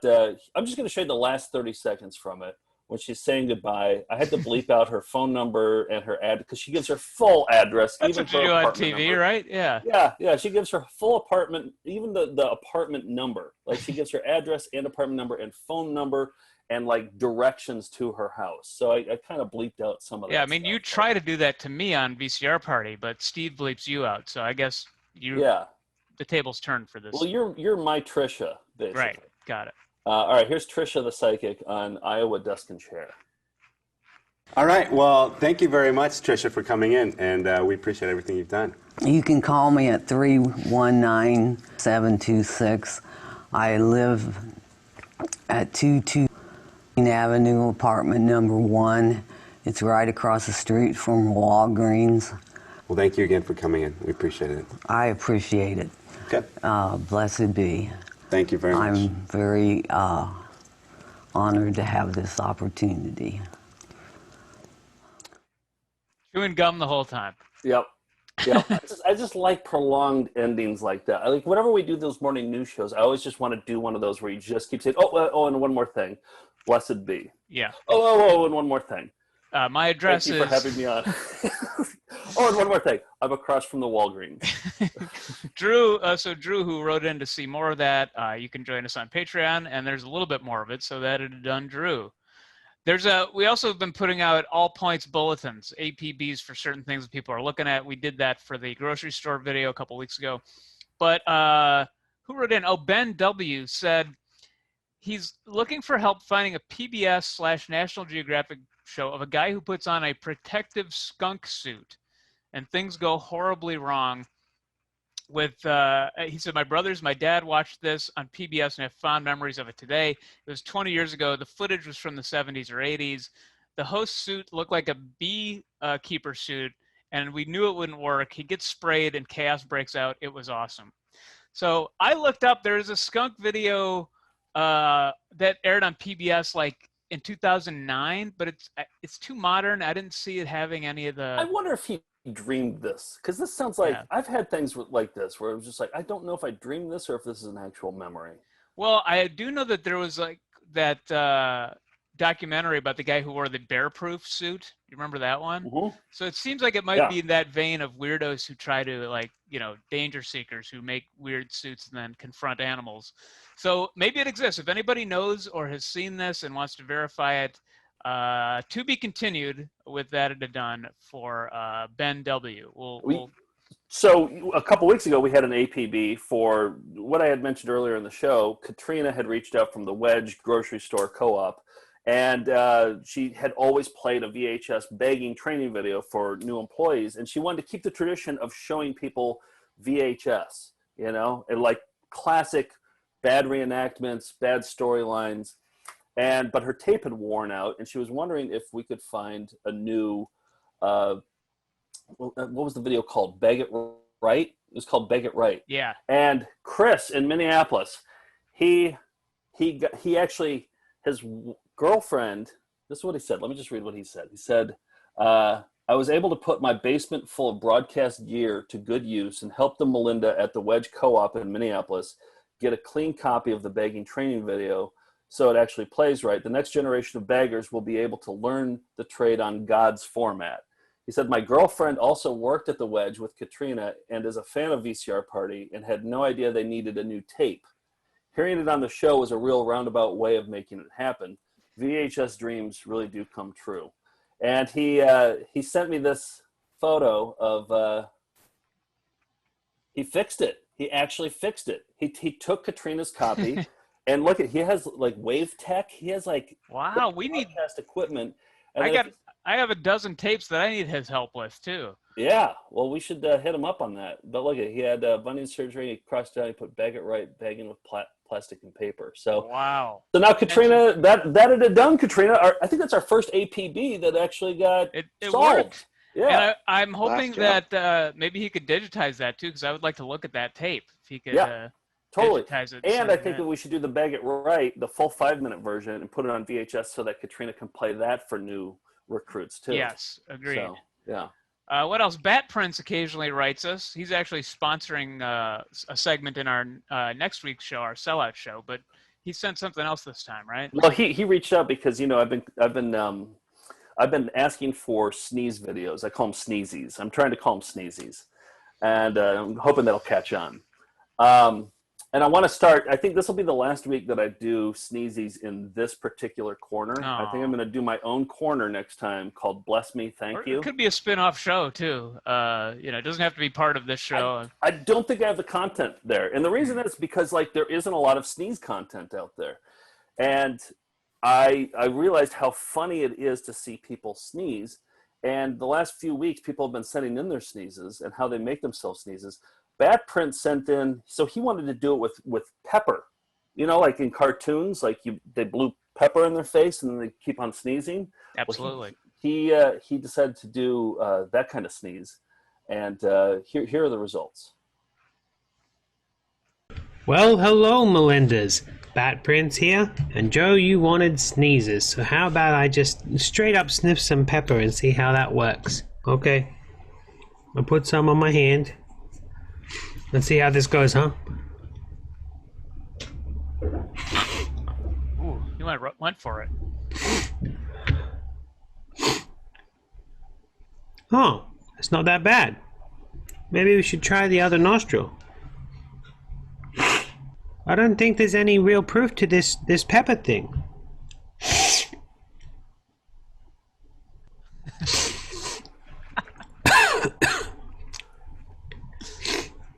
I'm just going to show you the last 30 seconds from it. When she's saying goodbye, I had to bleep out her phone number and her ad because she gives her full address. That's even what you her do on apartment TV, number. right? Yeah. Yeah. She gives her full apartment, even the apartment number. Like she gives her address and apartment number and phone number and like directions to her house. So I kind of bleeped out some of that. Yeah, I mean, you try to do that to me on VCR Party, but Steve bleeps you out. So I guess the tables turned for this. Well, you're my Trisha, basically. Right. Got it. All right, here's Trisha the Psychic on Iowa Desk and Chair. All right. Well, thank you very much, Trisha, for coming in, and we appreciate everything you've done. You can call me at 319-726. I live at 22 Avenue, apartment number 1. It's right across the street from Walgreens. Well, thank you again for coming in. We appreciate it. I appreciate it. Okay. Blessed be. Thank you very much. I'm very honored to have this opportunity. Chewing gum the whole time. Yep. Yeah, I just like prolonged endings like that. Like whenever we do those morning news shows, I always just want to do one of those where you just keep saying, and one more thing, blessed be. Yeah. And one more thing. My address Thank you for having me on. And one more thing, I'm across from the Walgreens. Drew, Drew, who wrote in to see more of that, you can join us on Patreon, and there's a little bit more of it, so that it done, Drew. We also have been putting out all points bulletins, APBs for certain things that people are looking at. We did that for the grocery store video a couple weeks ago. But who wrote in? Oh, Ben W. said he's looking for help finding a PBS/National Geographic show of a guy who puts on a protective skunk suit and things go horribly wrong. He said, my dad watched this on PBS and have fond memories of it today. It was 20 years ago. The footage was from the 70s or 80s. The host suit looked like a beekeeper suit, and we knew it wouldn't work. He gets sprayed and chaos breaks out. It was awesome. So I looked up, there's a skunk video that aired on PBS like in 2009, but it's too modern. I didn't see it having any of the... I wonder if he dreamed this, because this sounds like I've had things like this where it was just like, I don't know if I dreamed this or if this is an actual memory. Well, I do know that there was like that documentary about the guy who wore the bear-proof suit. You remember that one? Mm-hmm. So it seems like it might be in that vein of weirdos who try to, like, danger seekers who make weird suits and then confront animals. So maybe it exists. If anybody knows or has seen this and wants to verify it, to be continued with that done for Ben W. So a couple weeks ago, we had an APB for what I had mentioned earlier in the show. Katrina had reached out from the Wedge grocery store co-op, and she had always played a VHS begging training video for new employees, and she wanted to keep the tradition of showing people VHS, and like classic bad reenactments, bad storylines. But her tape had worn out, and she was wondering if we could find a new, what was the video called? Beg It Right? It was called Beg It Right. Yeah. And Chris in Minneapolis, he actually, his girlfriend, this is what he said. Let me just read what he said. He said, I was able to put my basement full of broadcast gear to good use and help the Melinda at the Wedge Co-op in Minneapolis get a clean copy of the begging training video so it actually plays right. The next generation of baggers will be able to learn the trade on God's format. He said, my girlfriend also worked at the Wedge with Katrina and is a fan of VCR Party and had no idea they needed a new tape. Hearing it on the show was a real roundabout way of making it happen. VHS dreams really do come true. And he sent me this photo of, he fixed it. He actually fixed it. He took Katrina's copy. And look he has like wave tech. He has like we need test equipment. And I have a dozen tapes that I need his help with too. Yeah, well, we should hit him up on that. But look he had bunion surgery. He crossed out. He put Bag It Right, bagging with plastic and paper. So wow. So now Katrina, that had done. Katrina, I think that's our first APB that actually got it solved. Worked. Yeah, and I'm hoping that maybe he could digitize that too, because I would like to look at that tape if he could. Yeah. Totally. Digitize it, and I think that we should do the Bag It Right, the full 5-minute version, and put it on VHS so that Katrina can play that for new recruits too. Yes, agreed. So, yeah. What else? Bat Prince occasionally writes us. He's actually sponsoring a segment in our next week's show, our sellout show. But he sent something else this time, right? Well, he reached out because I've been asking for sneeze videos. I call them sneezies. I'm trying to call them sneezies, and I'm hoping that'll catch on. And I want to start, I think this will be the last week that I do sneezies in this particular corner. Oh. I think I'm going to do my own corner next time called Bless Me, Thank You. It could be a spin-off show, too. It doesn't have to be part of this show. I don't think I have the content there. And the reason is because, there isn't a lot of sneeze content out there. And I realized how funny it is to see people sneeze. And the last few weeks, people have been sending in their sneezes and how they make themselves sneezes. Bat Prince sent in, so he wanted to do it with pepper, like in cartoons, they blew pepper in their face and then they keep on sneezing. Absolutely. Well, he decided to do that kind of sneeze, And here are the results. Well, hello, Melindas. Bat Prince here. And Joe, you wanted sneezes, so how about I just straight up sniff some pepper and see how that works? Okay. I'll put some on my hand. Let's see how this goes, huh? Ooh, you went for it. Oh, it's not that bad. Maybe we should try the other nostril. I don't think there's any real proof to this pepper thing.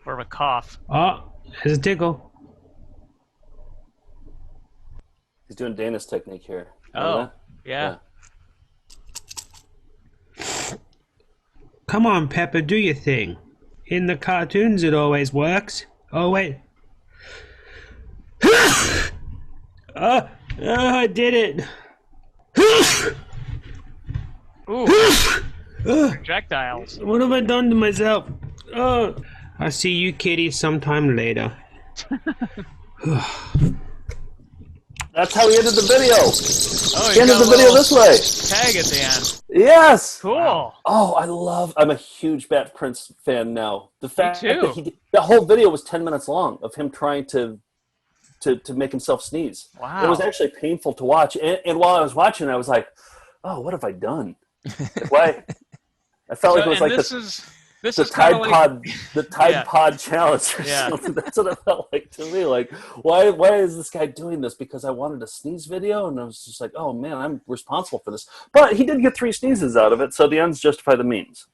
Or of a cough. Oh, there's a tickle. He's doing Dana's technique here. Oh, yeah. Come on, Pepper, do your thing. In the cartoons, it always works. Oh, wait. I did it. Ooh, projectiles. What have I done to myself? Oh, I'll see you kitties sometime later. That's how he ended the video. Oh, he ended the video this way. Tag at the end. Yes. Cool. Oh, I'm a huge Bat Prince fan now. The fact Me too. that the whole video was 10 minutes long of him trying to make himself sneeze. Wow. It was actually painful to watch. And while I was watching, I was like, oh, what have I done? Why? I felt like it was like the Tide Pod challenge or something. That's what it felt like to me. Like, why is this guy doing this? Because I wanted a sneeze video, and I was just like, oh man, I'm responsible for this. But he did get 3 sneezes out of it, so the ends justify the means.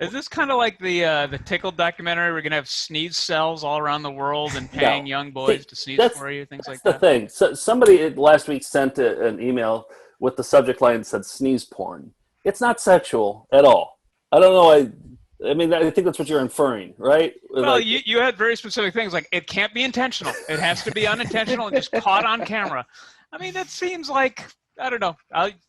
Is this kind of like the Tickled documentary? We're gonna have sneeze cells all around the world and paying young boys to sneeze for you, things like that. That's the thing. So somebody last week sent an email with the subject line that said "sneeze porn." It's not sexual at all. I don't know. I mean, I think that's what you're inferring, right? Well, you had very specific things like it can't be intentional. It has to be unintentional and just caught on camera. I mean, that seems like, I don't know.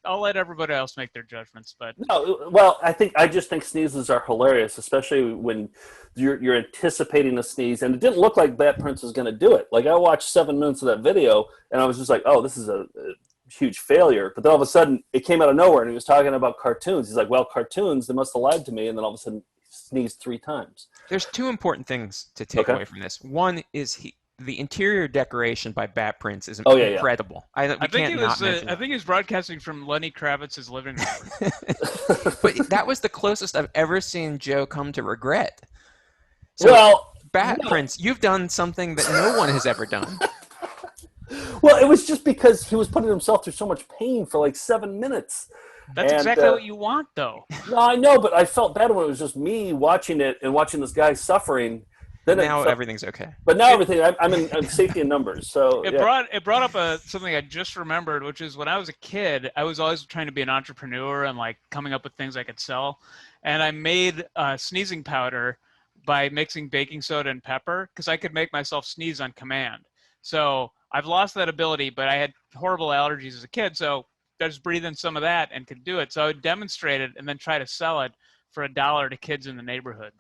I'll let everybody else make their judgments, but no. Well, I just think sneezes are hilarious, especially when you're anticipating a sneeze, and it didn't look like Bat Prince was going to do it. Like, I watched 7 minutes of that video, and I was just like, oh, this is a huge failure. But then all of a sudden, it came out of nowhere, and he was talking about cartoons. He's like, well, cartoons, they must have lied to me, and then all of a sudden, sneezed 3 times. There's 2 important things to take away from this. One is the interior decoration by Bat Prince is incredible. I think he was broadcasting from Lenny Kravitz's living room. But that was the closest I've ever seen Joe come to regret. So, Bat Prince, you've done something that no one has ever done. Well, it was just because he was putting himself through so much pain for like 7 minutes. That's exactly what you want, though. No, I know, but I felt bad when it was just me watching it and watching this guy suffering. Then now everything's okay. But now I'm safety in numbers. So it brought up something I just remembered, which is when I was a kid, I was always trying to be an entrepreneur and like coming up with things I could sell. And I made sneezing powder by mixing baking soda and pepper because I could make myself sneeze on command. So I've lost that ability, but I had horrible allergies as a kid, so I just breathed in some of that and could do it. So I would demonstrate it and then try to sell it for $1 to kids in the neighborhood.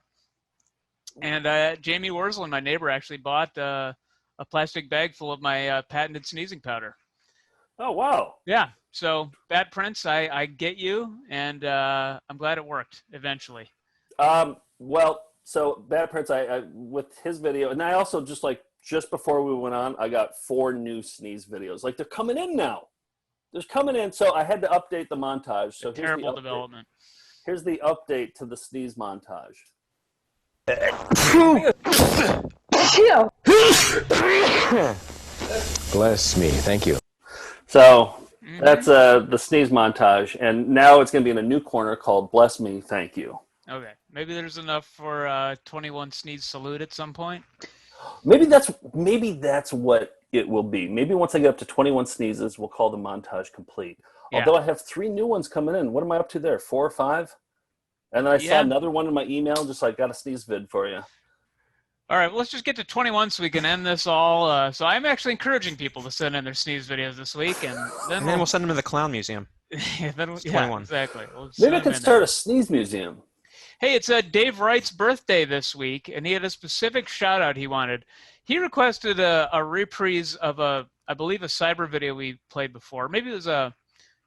And Jamie Wurzlin, my neighbor, actually bought a plastic bag full of my patented sneezing powder. Oh, wow. Yeah. So, Bat Prince, I get you, and I'm glad it worked eventually. Well, so Bat Prince, I with his video, and I also just before we went on, I got 4 new sneeze videos. Like, they're coming in now. They're coming in, so I had to update the montage. So terrible development. Here's the update to the sneeze montage. Bless me, thank you. So that's the sneeze montage, and now it's going to be in a new corner called "Bless Me, Thank You." Okay, maybe there's enough for 21 sneeze salute at some point. Maybe that's what it will be. Maybe once I get up to 21 sneezes, we'll call the montage complete. Yeah. Although I have 3 new ones coming in. What am I up to there? 4 or 5? And then I saw another one in my email, just like, got a sneeze vid for you. All right, well, let's just get to 21 so we can end this all. So I'm actually encouraging people to send in their sneeze videos this week. And then we'll send them to the Clown Museum. 21. Yeah, exactly. Maybe I could start a sneeze museum. Hey, it's Dave Wright's birthday this week, and he had a specific shout out he wanted. He requested a reprise of I believe, a cyber video we played before. Maybe it was a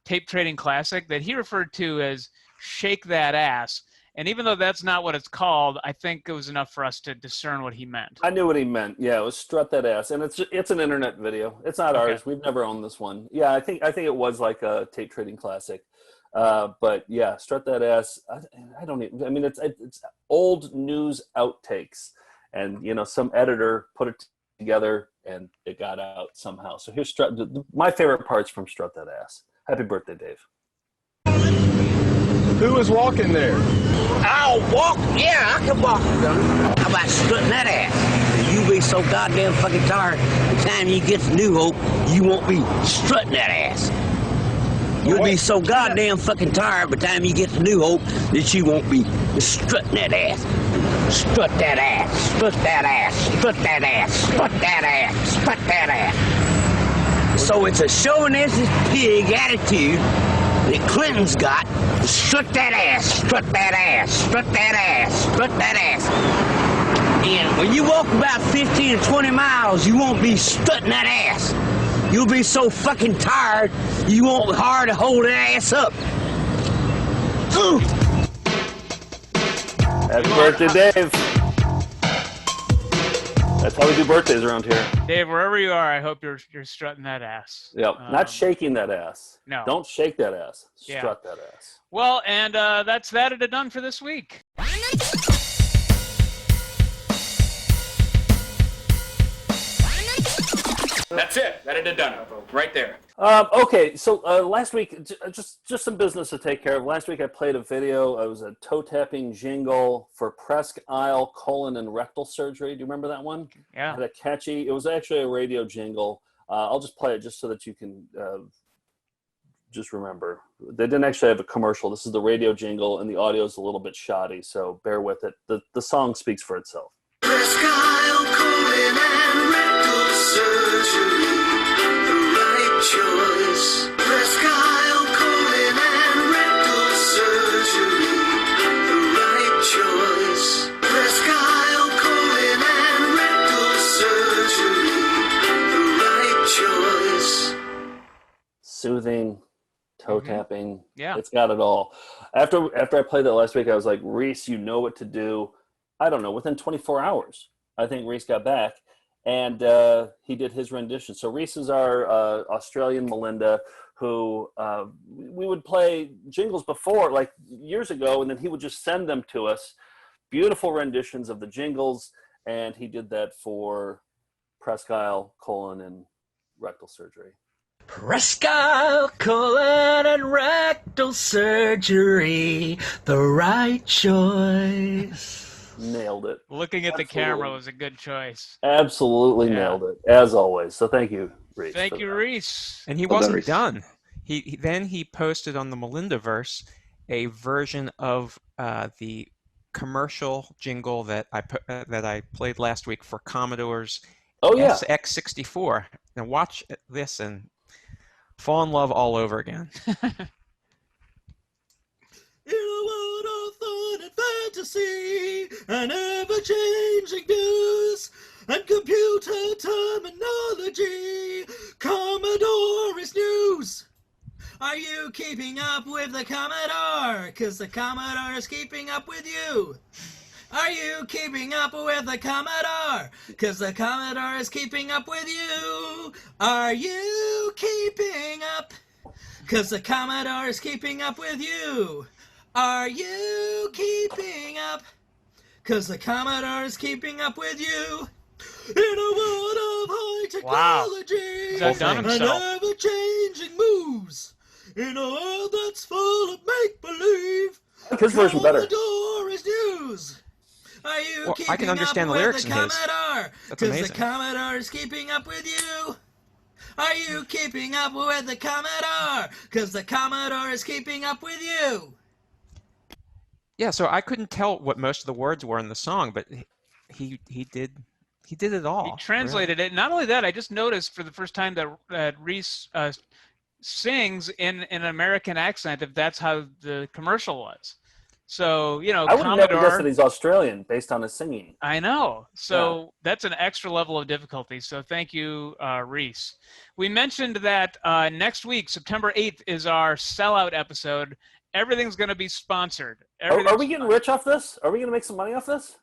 tape trading classic that he referred to as "Shake That Ass." And even though that's not what it's called, I think it was enough for us to discern what he meant. I knew what he meant. Yeah, it was "Strut That Ass," and it's an internet video. It's not ours. We've never owned this one. Yeah, I think it was like a tape trading classic. But yeah, "Strut That Ass." I don't even. I mean, it's old news outtakes, and some editor put it together and it got out somehow. So here's my favorite parts from "Strut That Ass." Happy birthday, Dave. Who was walking there? I'll walk? Yeah, I can walk. How about strutting that ass? You be so goddamn fucking tired, the time you get to New Hope, you won't be strutting that ass. You'll be so goddamn fucking tired by the time you get to New Hope that you won't be strutting that ass. Strut that ass, strut that ass, strut that ass, strut that ass, strut that ass. So it's a chauvinistic pig attitude that Clinton's got. Strut that ass, strut that ass, strut that ass, strut that ass. And when you walk about 15 or 20 miles, you won't be strutting that ass. You'll be so fucking tired, you won't hard to hold that ass up. Happy birthday, Dave. That's how we do birthdays around here. Dave, wherever you are, I hope you're strutting that ass. Yep, not shaking that ass. No. Don't shake that ass. Strut that ass. Well, and that's that and done for this week. That's it. That it done. Right there. Okay, so last week, just some business to take care of. Last week I played a video. It was a toe-tapping jingle for Presque Isle colon and rectal surgery. Do you remember that one? Yeah. It had a catchy, it was actually a radio jingle. I'll just play it just so that you can just remember. They didn't actually have a commercial. This is the radio jingle, and the audio is a little bit shoddy, so bear with it. The song speaks for itself. Presque Isle colon and rectal surgery, the right choice. Presque Isle colon and rectal surgery, the right choice. Presque Isle colon and rectal surgery, the right choice. Soothing, toe tapping. Yeah. It's got it all. After I played that last week, I was like, Reese, you know what to do. I don't know, within 24 hours, I think Reese got back, and he did his rendition. So Reese is our Australian Melinda, who we would play jingles before, like years ago, and then he would just send them to us, beautiful renditions of the jingles, and he did that for Presque Isle colon and rectal surgery. Presque Isle colon and rectal surgery, the right choice. Nailed it. Looking at the camera was a good choice. Absolutely nailed it, as always. So thank you, Reese. Thank you, Reese. And he wasn't done. He posted on the Melindaverse a version of the commercial jingle that I played last week for Commodore's SX64. Now watch this and fall in love all over again. In a world of fun and fantasy, and ever-changing news, and computer terminology, Commodore is news. Are you keeping up with the Commodore? 'Cause the Commodore is keeping up with you. Are you keeping up with the Commodore? 'Cause the Commodore is keeping up with you. Are you keeping up? 'Cause the Commodore is keeping up with you. Are you keeping up? 'Cause the Commodore is keeping up with you. In a world of high technology and ever-changing moves. In a world that's full of make-believe. His version better. Commodore is news. Are you keeping I can understand up the with lyrics the in his. Commodore? That's 'Cause amazing. the Commodore is keeping up with you. Are you keeping up with the Commodore? 'Cause the Commodore is keeping up with you. Yeah, so I couldn't tell what most of the words were in the song, but he did it all. He translated it. Not only that, I just noticed for the first time that Reese sings in an American accent, if that's how the commercial was. So, you know, I would never guess Commodore. that he's Australian based on his singing. I know. So that's an extra level of difficulty. So thank you, Reese. We mentioned that next week, September 8th, is our sellout episode. Everything's going to be sponsored. Are we getting rich off this? Are we going to make some money off this?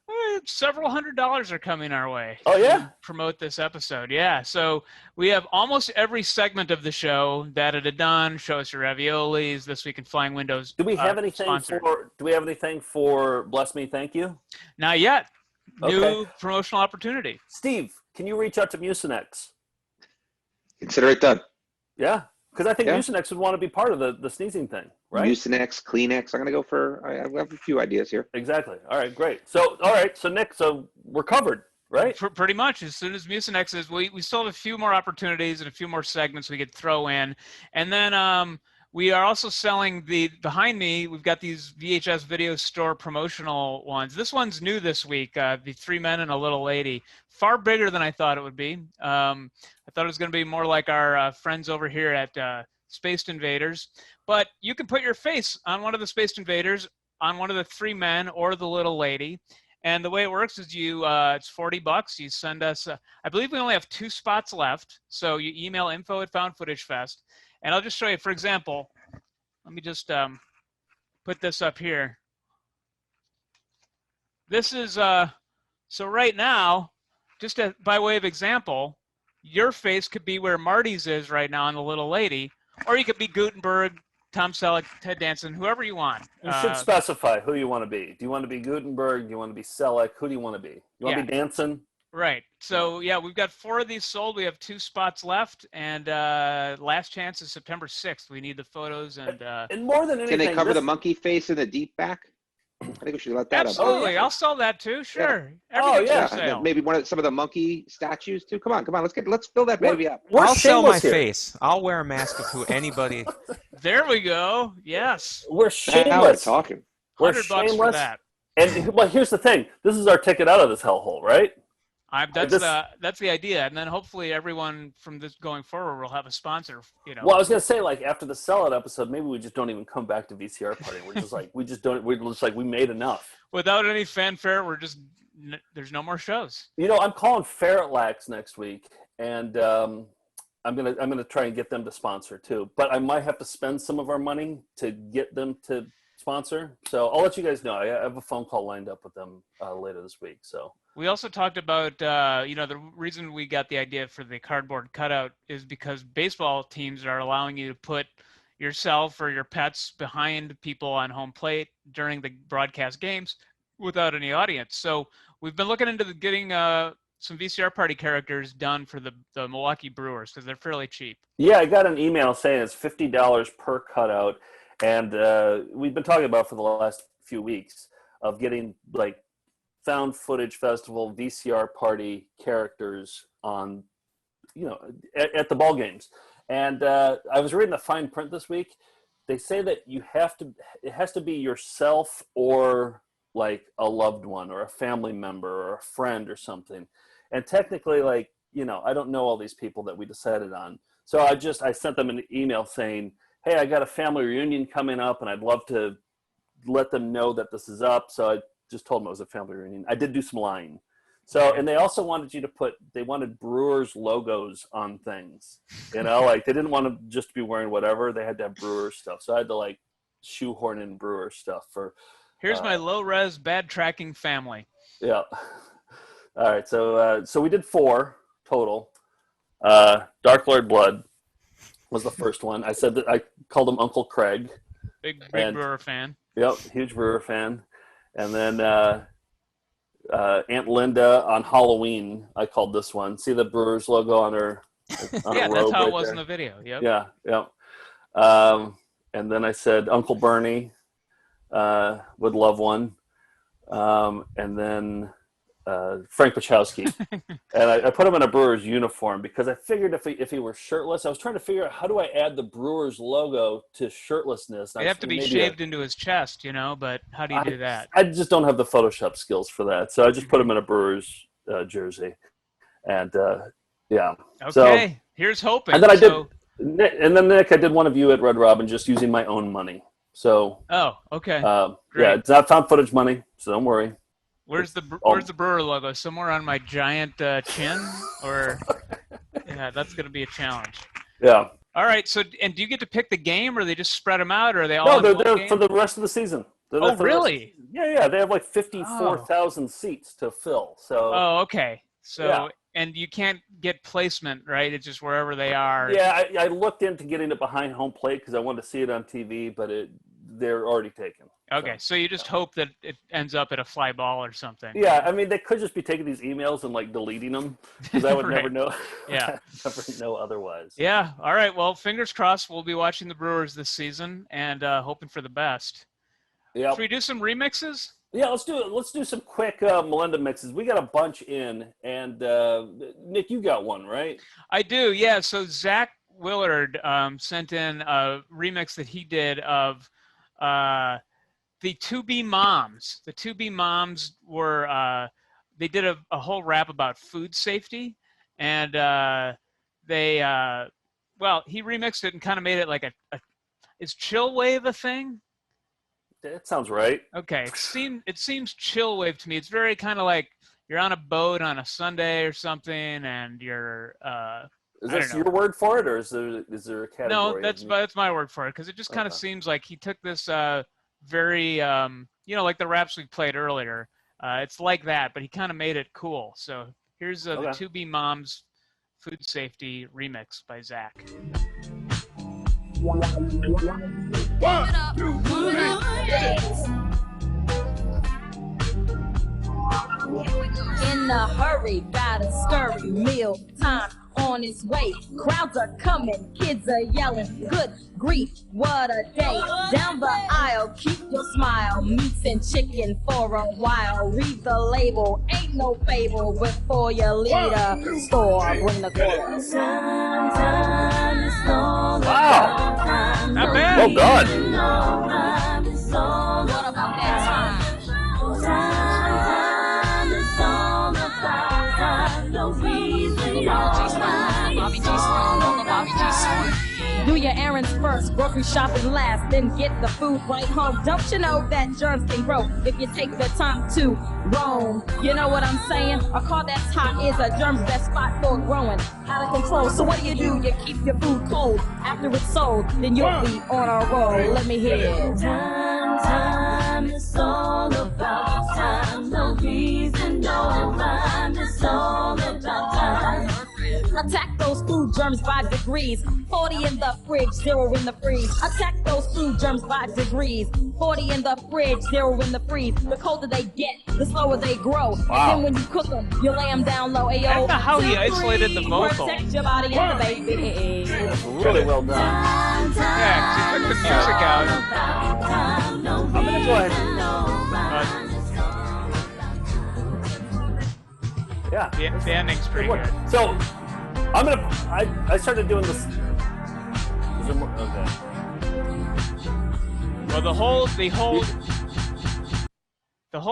Several $100s are coming our way. Oh, yeah? To promote this episode. Yeah. So we have almost every segment of the show, Data to Done, Show Us Your Raviolis, This Week in Flying Windows. Do we have anything for Bless Me, Thank You? Not yet. Okay. New promotional opportunity. Steve, can you reach out to Mucinex? Consider it done. Yeah, because I think Mucinex would want to be part of the sneezing thing, right? Mucinex, Kleenex. I'm going to go for, I have a few ideas here. Exactly. All right, great. So Nick, so we're covered, right? Pretty much. As soon as Mucinex is, we still have a few more opportunities and a few more segments we could throw in. And then we are also selling behind me, we've got these VHS video store promotional ones. This one's new this week, the 3 Men and a Little Lady. Far bigger than I thought it would be. I thought it was going to be more like our friends over here at Space Invaders. But you can put your face on one of the Space Invaders, on one of the 3 Men or the Little Lady. And the way it works is it's $40. You send us, I believe we only have 2 spots left. So you email info@foundfootagefest. And I'll just show you, for example, let me just put this up here. This is, so right now, just by way of example, your face could be where Marty's is right now on the Little Lady, or you could be Gutenberg, Tom Selleck, Ted Danson, whoever you want. You should specify who you want to be. Do you want to be Gutenberg? Do you want to be Selleck? Who do you want to be? You want to be Danson? Right. So, yeah, we've got 4 of these sold. We have 2 spots left, and last chance is September 6th. We need the photos. And more than anything, can they cover the monkey face in the deep back? I think we should let that Absolutely. up. Absolutely. I'll sell that too. Sure. Yeah. Everything's for sale. Maybe some of the monkey statues too. Come on. Let's fill that baby up. I'll sell my face. I'll wear a mask of who anybody. There we go. Yes. We're shameless. Now we're talking. We're $100 for that. And well, here's the thing. This is our ticket out of this hellhole, right? That's the idea, and then hopefully everyone from this going forward will have a sponsor. You know. Well, I was gonna say, like, after the sellout episode, maybe we just don't even come back to VCR Party. We're just like we made enough. Without any fanfare, there's no more shows. You know, I'm calling Ferret Lax next week, and I'm gonna try and get them to sponsor too. But I might have to spend some of our money to get them to sponsor. So I'll let you guys know. I have a phone call lined up with them later this week. So. We also talked about, the reason we got the idea for the cardboard cutout is because baseball teams are allowing you to put yourself or your pets behind people on home plate during the broadcast games without any audience. So we've been looking into getting some VCR Party characters done for the Milwaukee Brewers because they're fairly cheap. Yeah, I got an email saying it's $50 per cutout. And we've been talking about for the last few weeks of getting, like, Found Footage Festival VCR Party characters on, at the ball games. And I was reading the fine print this week. They say that it has to be yourself or like a loved one or a family member or a friend or something. And technically, like, I don't know all these people that we decided on. So I sent them an email saying, hey, I got a family reunion coming up and I'd love to let them know that this is up. So I just told them it was a family reunion. I did do some lying. So, and they also wanted you to they wanted Brewers logos on things, like they didn't want to just be wearing whatever. They had to have Brewers stuff. So I had to like shoehorn in Brewer stuff for. Here's my low res bad tracking family. Yeah. All right. So we did 4 total. Dark Lord Blood was the first one. I said that I called him Uncle Craig. Big Brewer fan. Yep. Huge Brewer fan. And then Aunt Linda on Halloween, I called this one. See the Brewers logo on her on yeah, her that's robe how right it was there? in the video. Yep. Yeah. And then I said Uncle Bernie would love one. And then Frank Wachowski. And I put him in a Brewers uniform because I figured if he were shirtless, I was trying to figure out how do I add the Brewers logo to shirtlessness. He'd have to be shaved into his chest, but how do you do that? I just don't have the Photoshop skills for that. So I just put him in a Brewers jersey. And yeah. Okay, so, here's hoping. And then Nick, I did one of you at Red Robin just using my own money. So. Oh, okay. Yeah, it's not found footage money, so don't worry. Where's the brewer logo? Somewhere on my giant chin, or yeah, that's gonna be a challenge. Yeah. All right. So, and do you get to pick the game, or they just spread them out, or are they all? No, in they're one there game? for the rest of the season. Oh, really? Yeah. They have like 54,000 seats to fill. So. Oh, okay. So, yeah. And you can't get placement, right? It's just wherever they are. Yeah, I looked into getting it behind home plate because I wanted to see it on TV, but they're already taken. Okay, so you just hope that it ends up at a fly ball or something. Yeah, I mean, they could just be taking these emails and like deleting them because I would Right. never know. Yeah, never know otherwise. Yeah. All right. Well, fingers crossed. We'll be watching the Brewers this season and hoping for the best. Yeah. Should we do some remixes? Yeah, let's do it. Let's do some quick Melinda mixes. We got a bunch in, and Nick, you got one, right? I do. Yeah. So Zach Willard sent in a remix that he did of the 2B Moms. The 2B Moms were they did a whole rap about food safety, and they well, he remixed it and kind of made it like is chill wave a thing? That sounds right. Okay, it seems chill wave to me. It's very kind of like you're on a boat on a Sunday or something, and you're. Is this your word for it, or is there a category? No, that's my word for it, because it just kind of seems like he took this very like the raps we played earlier. It's like that, but he kind of made it cool. So here's the 2B Moms Food Safety remix by Zach. 1, 2, 3. In a hurry, gotta scurry, meal time on its way. Crowds are coming, kids are yelling, good grief, what a day. Down the aisle, keep your smile, meats and chicken for a while. Read the label, ain't no fable before you leave the store. Bring the chorus. Wow, not bad. Well done. What about that time? Do your errands first, grocery shopping last, then get the food right home. Don't you know that germs can grow if you take the time to roam? You know what I'm saying? A car that's hot is a germ's best spot for growing out of control. So what do? You keep your food cold after it's sold, then you'll be on a roll. Let me hear it. Time, it's all about time. No reason, no rhyme, it's all about time. Attack those food germs by degrees. 40 in the fridge, 0 in the freeze. Attack those food germs by degrees. 40 in the fridge, 0 in the freeze. The colder they get, the slower they grow. Wow. And then when you cook them, you lay them down low. Ayo, I don't know how he isolated the vocal. Protect your body and the baby. That's really well done. Yeah, 'cause he took the music out. I'm gonna go ahead. Yeah, the ending's pretty good. So I started doing this. Is there more? Okay. Well, the whole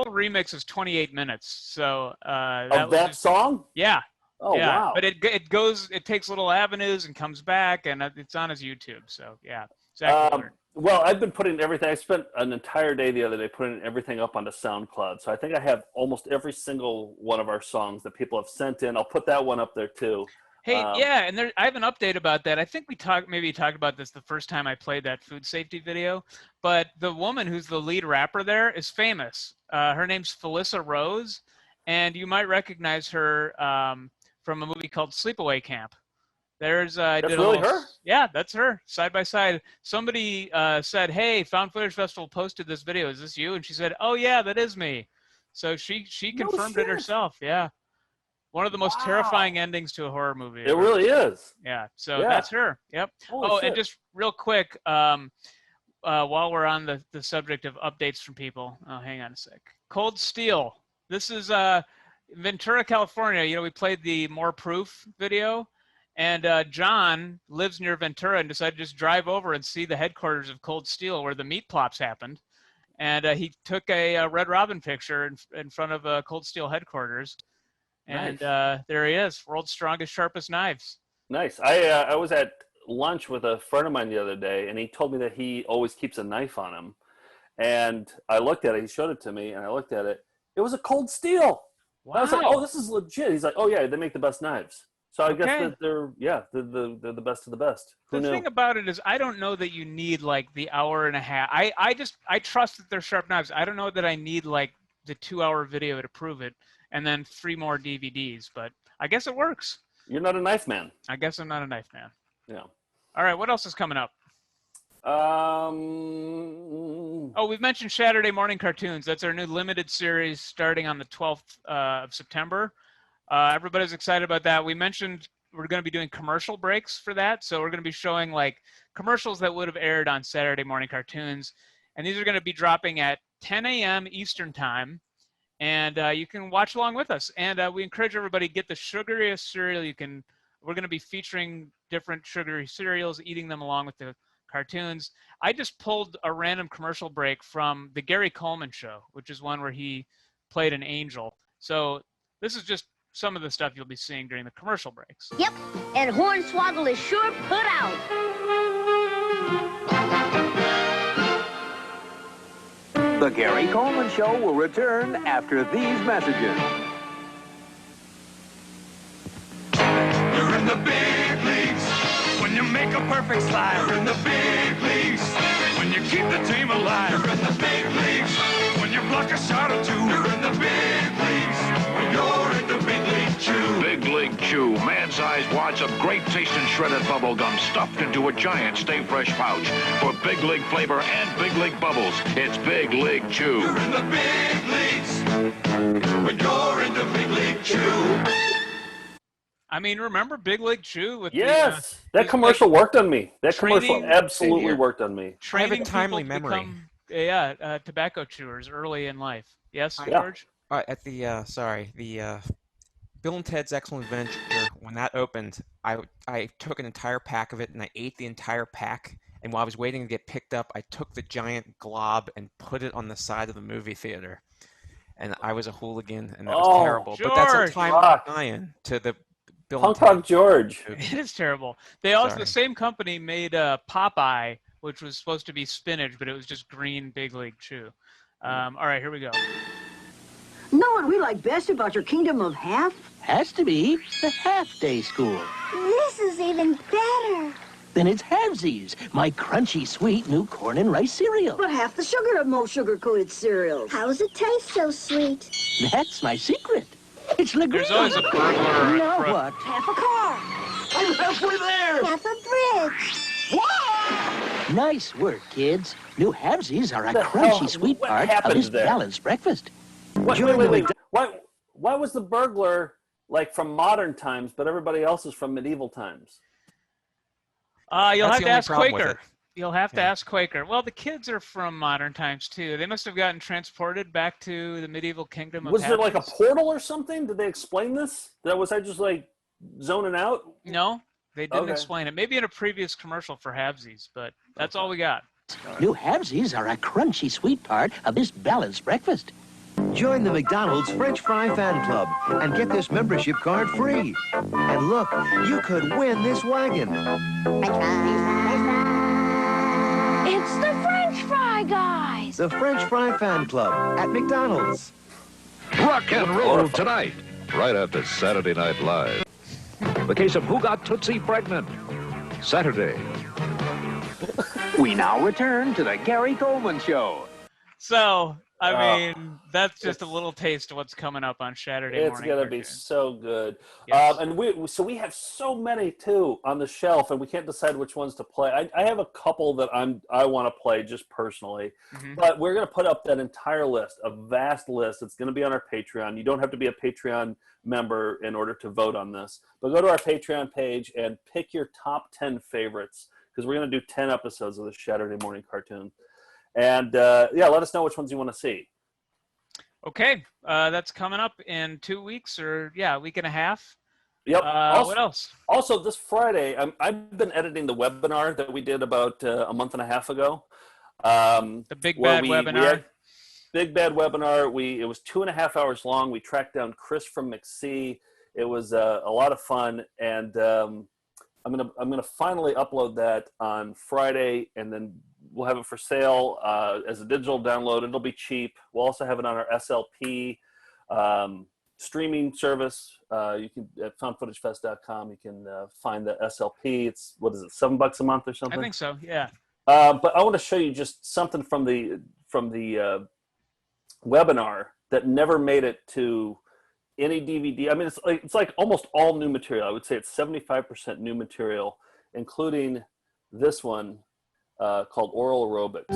remix is 28 minutes. So that song? Yeah. Oh, yeah. wow. But it takes little avenues and comes back, and it's on his YouTube. So yeah. Exactly. Well, I've been putting everything. I spent an entire day the other day putting everything up onto SoundCloud. So I think I have almost every single one of our songs that people have sent in. I'll put that one up there too. Hey, yeah, and I have an update about that. I think we talked about this the first time I played that food safety video. But the woman who's the lead rapper there is famous. Her name's Felissa Rose, and you might recognize her from a movie called Sleepaway Camp. That's really her? Yeah, that's her, side by side. Somebody said, "Hey, Found Footage Festival posted this video. Is this you?" And she said, "Oh yeah, that is me." So she confirmed it herself. Yeah, one of the most terrifying endings to a horror movie. It really is. Yeah, so that's her. Yep. Holy shit. And just real quick, while we're on the subject of updates from people, hang on a sec. Cold Steel. This is Ventura, California. You know, we played the More Proof video. And John lives near Ventura and decided to just drive over and see the headquarters of Cold Steel where the meat plops happened. And he took a Red Robin picture in front of Cold Steel headquarters. And Nice. there he is, world's strongest, sharpest knives. Nice. I was at lunch with a friend of mine the other day, and he told me that he always keeps a knife on him. And I looked at it. He showed it to me, and I looked at it. It was a cold steel. Wow. I was like, "Oh, this is legit." He's like, "Oh yeah, they make the best knives." So I guess that they're the best of the best. Who The knew? thing about it is, I don't know that you need like the hour and a half. I trust that they're sharp knives. I don't know that I need like the 2-hour video to prove it, and then 3 more DVDs. But I guess it works. You're not a knife man. I guess I'm not a knife man. Yeah. All right, what else is coming up? Oh, we've mentioned Saturday morning cartoons. That's our new limited series starting on the 12th of September. Everybody's excited about that. We mentioned we're going to be doing commercial breaks for that. So we're going to be showing like commercials that would have aired on Saturday morning cartoons. And these are going to be dropping at 10 a.m. Eastern time. And you can watch along with us. And we encourage everybody to get the sugariest cereal you can. We're going to be featuring different sugary cereals, eating them along with the cartoons. I just pulled a random commercial break from the Gary Coleman Show, which is one where he played an angel. So this is just some of the stuff you'll be seeing during the commercial breaks. Yep, and Hornswoggle is sure put out. The Gary Coleman Show will return after these messages. You're in the big leagues when you make a perfect slide. You're in the big leagues when you keep the team alive. You're in the big leagues when you block a shot or two. You're in the big leagues when you're in the big league chew. Big League Chew, man-sized wads of great tasting shredded bubble gum stuffed into a giant Stay Fresh pouch. For Big League flavor and Big League bubbles, it's Big League Chew. You're in the big leagues when you're in the big league chew. I mean, remember Big League Chew? With Yes, that commercial worked on me. That commercial training- absolutely worked on me. Training timely people to memory. become, tobacco chewers early in life. Yes, George? At the Bill and Ted's Excellent Adventure, when that opened, I took an entire pack of it and I ate the entire pack. And while I was waiting to get picked up, I took the giant glob and put it on the side of the movie theater. And I was a hooligan, and that was terrible. George! But that's a timely tie-in to the Bill and Punk Ted. Rock George. It is terrible. They also, Sorry. the same company made Popeye, which was supposed to be spinach, but it was just green Big League Chew. All right, here we go. Know what we like best about your kingdom of half? Has to be the half-day school. This is even better. Then it's Halvesies, my crunchy, sweet new corn and rice cereal. But half the sugar of most sugar-coated cereals. How does it taste so sweet? That's my secret. It's Le There's always a burglar or You a know crook. what? Half a car. I'm halfway there. Half a bridge. Nice work, kids. New Halvesies are a The crunchy, hell- sweet what part of happened this there? balanced breakfast. Wait. Why was the burglar like from modern times, but everybody else is from medieval times? You'll That's have the to only ask problem with Quaker. it. You'll have to ask Quaker. Well, the kids are from modern times too. They must have gotten transported back to the medieval kingdom of Was there like a Halfsies. portal or something? Did they explain this? Was I just like zoning out? No, they didn't Okay. explain it. Maybe in a previous commercial for Halvesies, but that's all we got. New Halvesies are a crunchy, sweet part of this balanced breakfast. Join the McDonald's French Fry Fan Club and get this membership card free. And look, you could win this wagon. It's the French fry guys. The French Fry Fan Club at McDonald's. Rock and roll tonight, right after Saturday Night Live. The case of Who Got Tootsie Pregnant. Saturday. We now return to the Gary Coleman Show. So, I mean, that's just a little taste of what's coming up on Saturday It's morning. gonna be so good. Yes. And we have so many too on the shelf, and we can't decide which ones to play. I have a couple that I want to play just personally, but we're gonna put up that entire list, a vast list. It's gonna be on our Patreon. You don't have to be a Patreon member in order to vote on this, but go to our Patreon page and pick your top 10 favorites, because we're gonna do 10 episodes of the Saturday morning cartoon. And let us know which ones you want to see. Okay, that's coming up in 2 weeks or a week and a half. Yep. What else? Also, this Friday, I've been editing the webinar that we did about a month and a half ago. The Big Bad Webinar. Big Bad Webinar. It was 2.5 hours long. We tracked down Chris from McSee. It was a lot of fun, and I'm gonna finally upload that on Friday, and then we'll have it for sale as a digital download. It'll be cheap. We'll also have it on our SLP streaming service. You can at foundfootagefest.com. You can find the SLP. It's what is it, $7 a month or something? I think so. Yeah. But I want to show you just something from the webinar that never made it to any DVD. I mean, it's like almost all new material. I would say it's 75% new material, including this one called Oral Aerobics.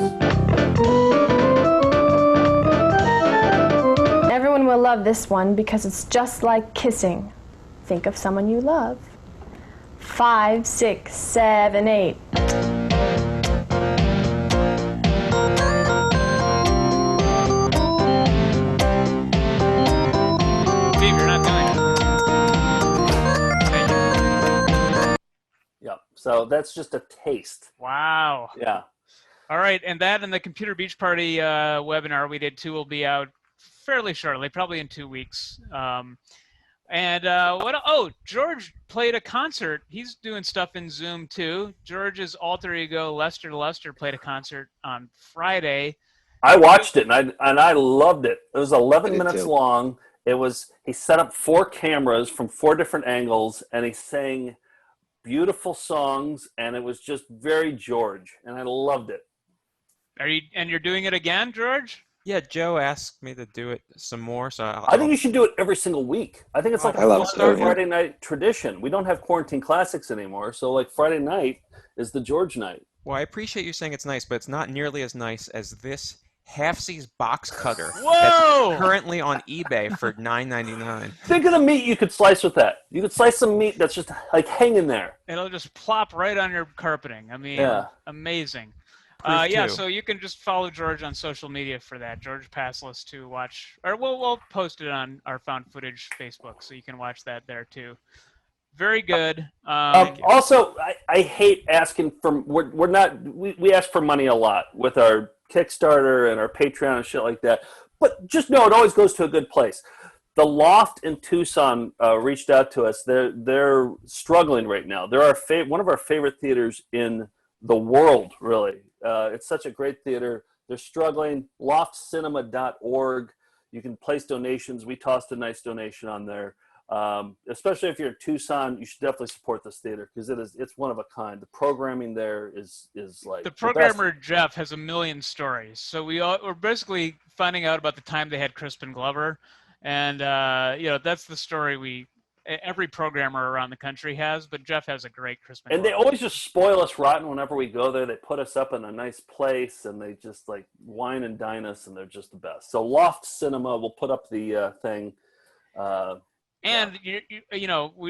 Everyone will love this one because it's just like kissing. Think of someone you love. 5, 6, 7, 8. Steve, you're not doing it. Yeah, so that's just a taste. Wow. Yeah. All right, and that and the Computer Beach Party webinar we did too will be out fairly shortly, probably in 2 weeks. George played a concert. He's doing stuff in Zoom too. George's alter ego Lester played a concert on Friday. I watched it and I loved it. It was 11 minutes long. He set up 4 cameras from 4 different angles, and he sang beautiful songs, and it was just very George, and I loved it. You're doing it again, George? Yeah, Joe asked me to do it some more, so I think you should do it every single week. I think it's like a Friday night tradition. We don't have Quarantine Classics anymore, so like Friday night is the George night. Well, I appreciate you saying it's nice, but it's not nearly as nice as this half-size box cutter. Whoa! That's currently on eBay for $9.99. Think of the meat you could slice with that. You could slice some meat that's just like hanging there. It'll just plop right on your carpeting. I mean, amazing. So you can just follow George on social media for that. George Passless to watch, or we'll post it on our Found Footage Facebook, so you can watch that there too. Very good. Also, I hate asking for. We ask for money a lot with our Kickstarter and our Patreon and shit like that. But just know it always goes to a good place. The Loft in Tucson reached out to us. They're struggling right now. They're one of our favorite theaters in the world, really. It's such a great theater. They're struggling. Loftcinema.org. You can place donations. We tossed a nice donation on there. Especially if you're in Tucson, you should definitely support this theater because it's one of a kind. The programming there is like the programmer Jeff has a million stories. So we're basically finding out about the time they had Crispin Glover, and that's the story every programmer around the country has, but Jeff has a great Crispin And Glover. They always just spoil us rotten whenever we go there. They put us up in a nice place, and they just like wine and dine us, and they're just the best. So Loft Cinema, we'll put up the thing. And we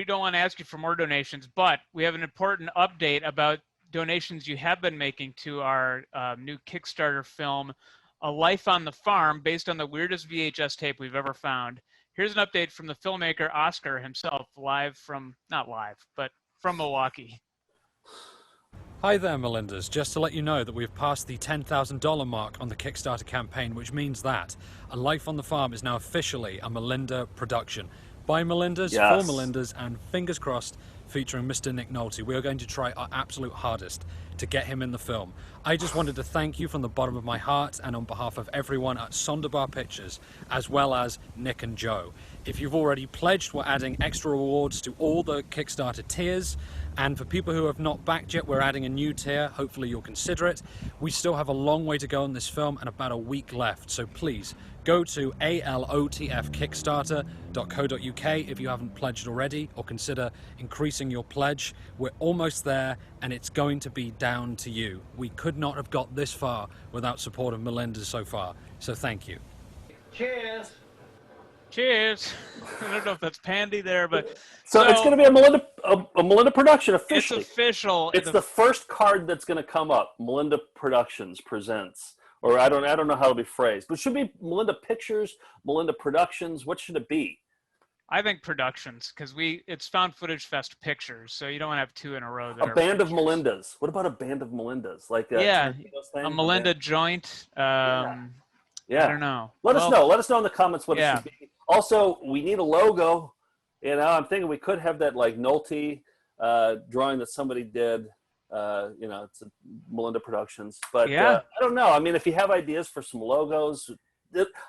don't want to ask you for more donations, but we have an important update about donations you have been making to our new Kickstarter film, A Life on the Farm, based on the weirdest VHS tape we've ever found. Here's an update from the filmmaker Oscar himself, from Milwaukee. Hi there, Melindas. Just to let you know that we've passed the $10,000 mark on the Kickstarter campaign, which means that A Life on the Farm is now officially a Melinda production. By Melindas, yes. For Melindas, and fingers crossed, featuring Mr. Nick Nolte. We are going to try our absolute hardest to get him in the film. I just wanted to thank you from the bottom of my heart and on behalf of everyone at Sonderbar Pictures, as well as Nick and Joe. If you've already pledged, we're adding extra rewards to all the Kickstarter tiers. And for people who have not backed yet, we're adding a new tier. Hopefully you'll consider it. We still have a long way to go on this film and about a week left. So please go to alotfkickstarter.co.uk if you haven't pledged already, or consider increasing your pledge. We're almost there, and it's going to be down to you. We could not have got this far without support of Melinda so far. So thank you. Cheers. Cheers. I don't know if that's Pandy there, but so it's going to be a Melinda production officially. It's official. It's the first card that's going to come up. Melinda Productions presents, or I don't know how it'll be phrased, but it should be Melinda Pictures, Melinda Productions. What should it be? I think Productions, because it's Found Footage Fest Pictures, so you don't want to have 2 in a row. A band of Melindas. What about a band of Melindas? Like a Melinda joint. Yeah. I don't know. Let us know. Let us know in the comments what it should be. Also, we need a logo. I'm thinking we could have that like Nolte drawing that somebody did. It's a Melinda Productions. But Yeah. I don't know. I mean, if you have ideas for some logos,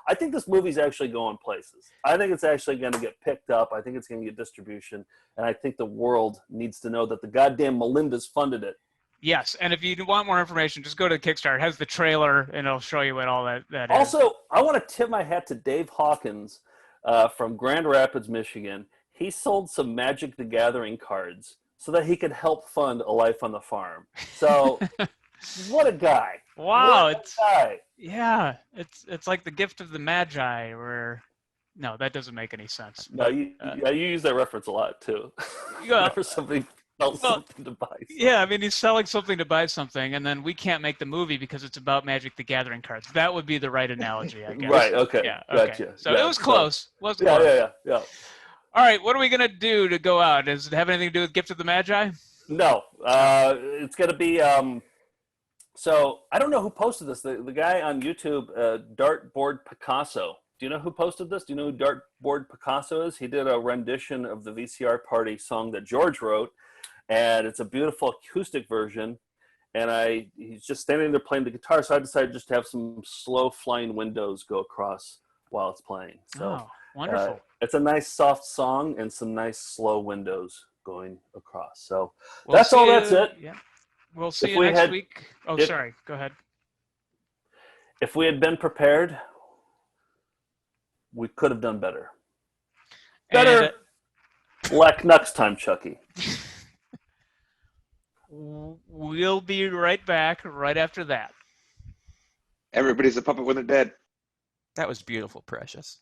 I think this movie's actually going places. I think it's actually going to get picked up. I think it's going to get distribution. And I think the world needs to know that the goddamn Melinda's funded it. Yes, and if you want more information, just go to Kickstarter. It has the trailer, and it'll show you what all that is. Also, I want to tip my hat to Dave Hawkins from Grand Rapids, Michigan. He sold some Magic the Gathering cards so that he could help fund A Life on the Farm. So, what a guy. Wow, What a guy. Yeah, it's like the gift of the Magi, where no, that doesn't make any sense. No, you use that reference a lot too. Yeah. Whenever somebody sells something to buy something. Yeah, I mean, he's selling something to buy something, and then we can't make the movie because it's about Magic the Gathering cards. That would be the right analogy, I guess. Right, okay. Yeah, Gotcha. okay. So Yeah, it was close. Yeah. All right, what are we going to do to go out? Does it have anything to do with Gift of the Magi? No. It's going to be... So, I don't know who posted this. The guy on YouTube, Dartboard Picasso. Do you know who posted this? Do you know who Dartboard Picasso is? He did a rendition of the VCR Party song that George wrote, and it's a beautiful acoustic version. And he's just standing there playing the guitar, so I decided just to have some slow flying windows go across while it's playing. So, wonderful. It's a nice soft song and some nice slow windows going across. So that's all. That's it. Yeah. We'll see you next week. Oh, sorry. Go ahead. If we had been prepared, we could have done better. Better. Like next time, Chucky. We'll be right back right after that. Everybody's a puppet when they're dead. That was beautiful, Precious.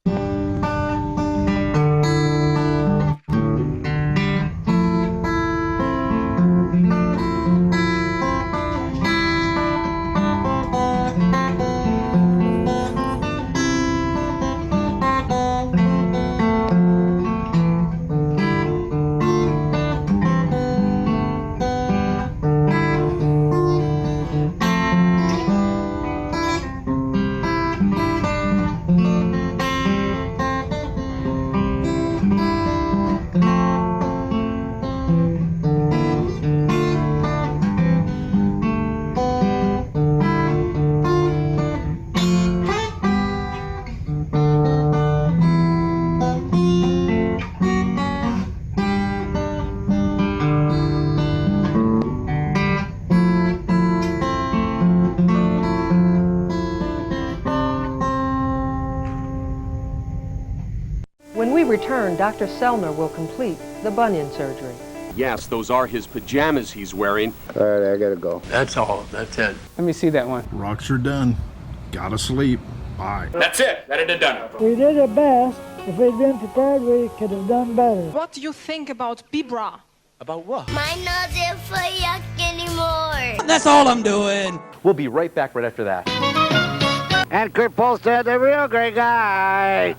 When we return, Dr. Selner will complete the bunion surgery. Yes, those are his pajamas he's wearing. All right, I gotta go. That's all. That's it. Let me see that one. Rocks are done. Gotta sleep. Bye. That's it. That it done. We did our best. If we'd been prepared, we could have done better. What do you think about Bibra? About what? My nose isn't for yuck anymore. That's all I'm doing. We'll be right back right after that. And Kurt Polster, the real great guy.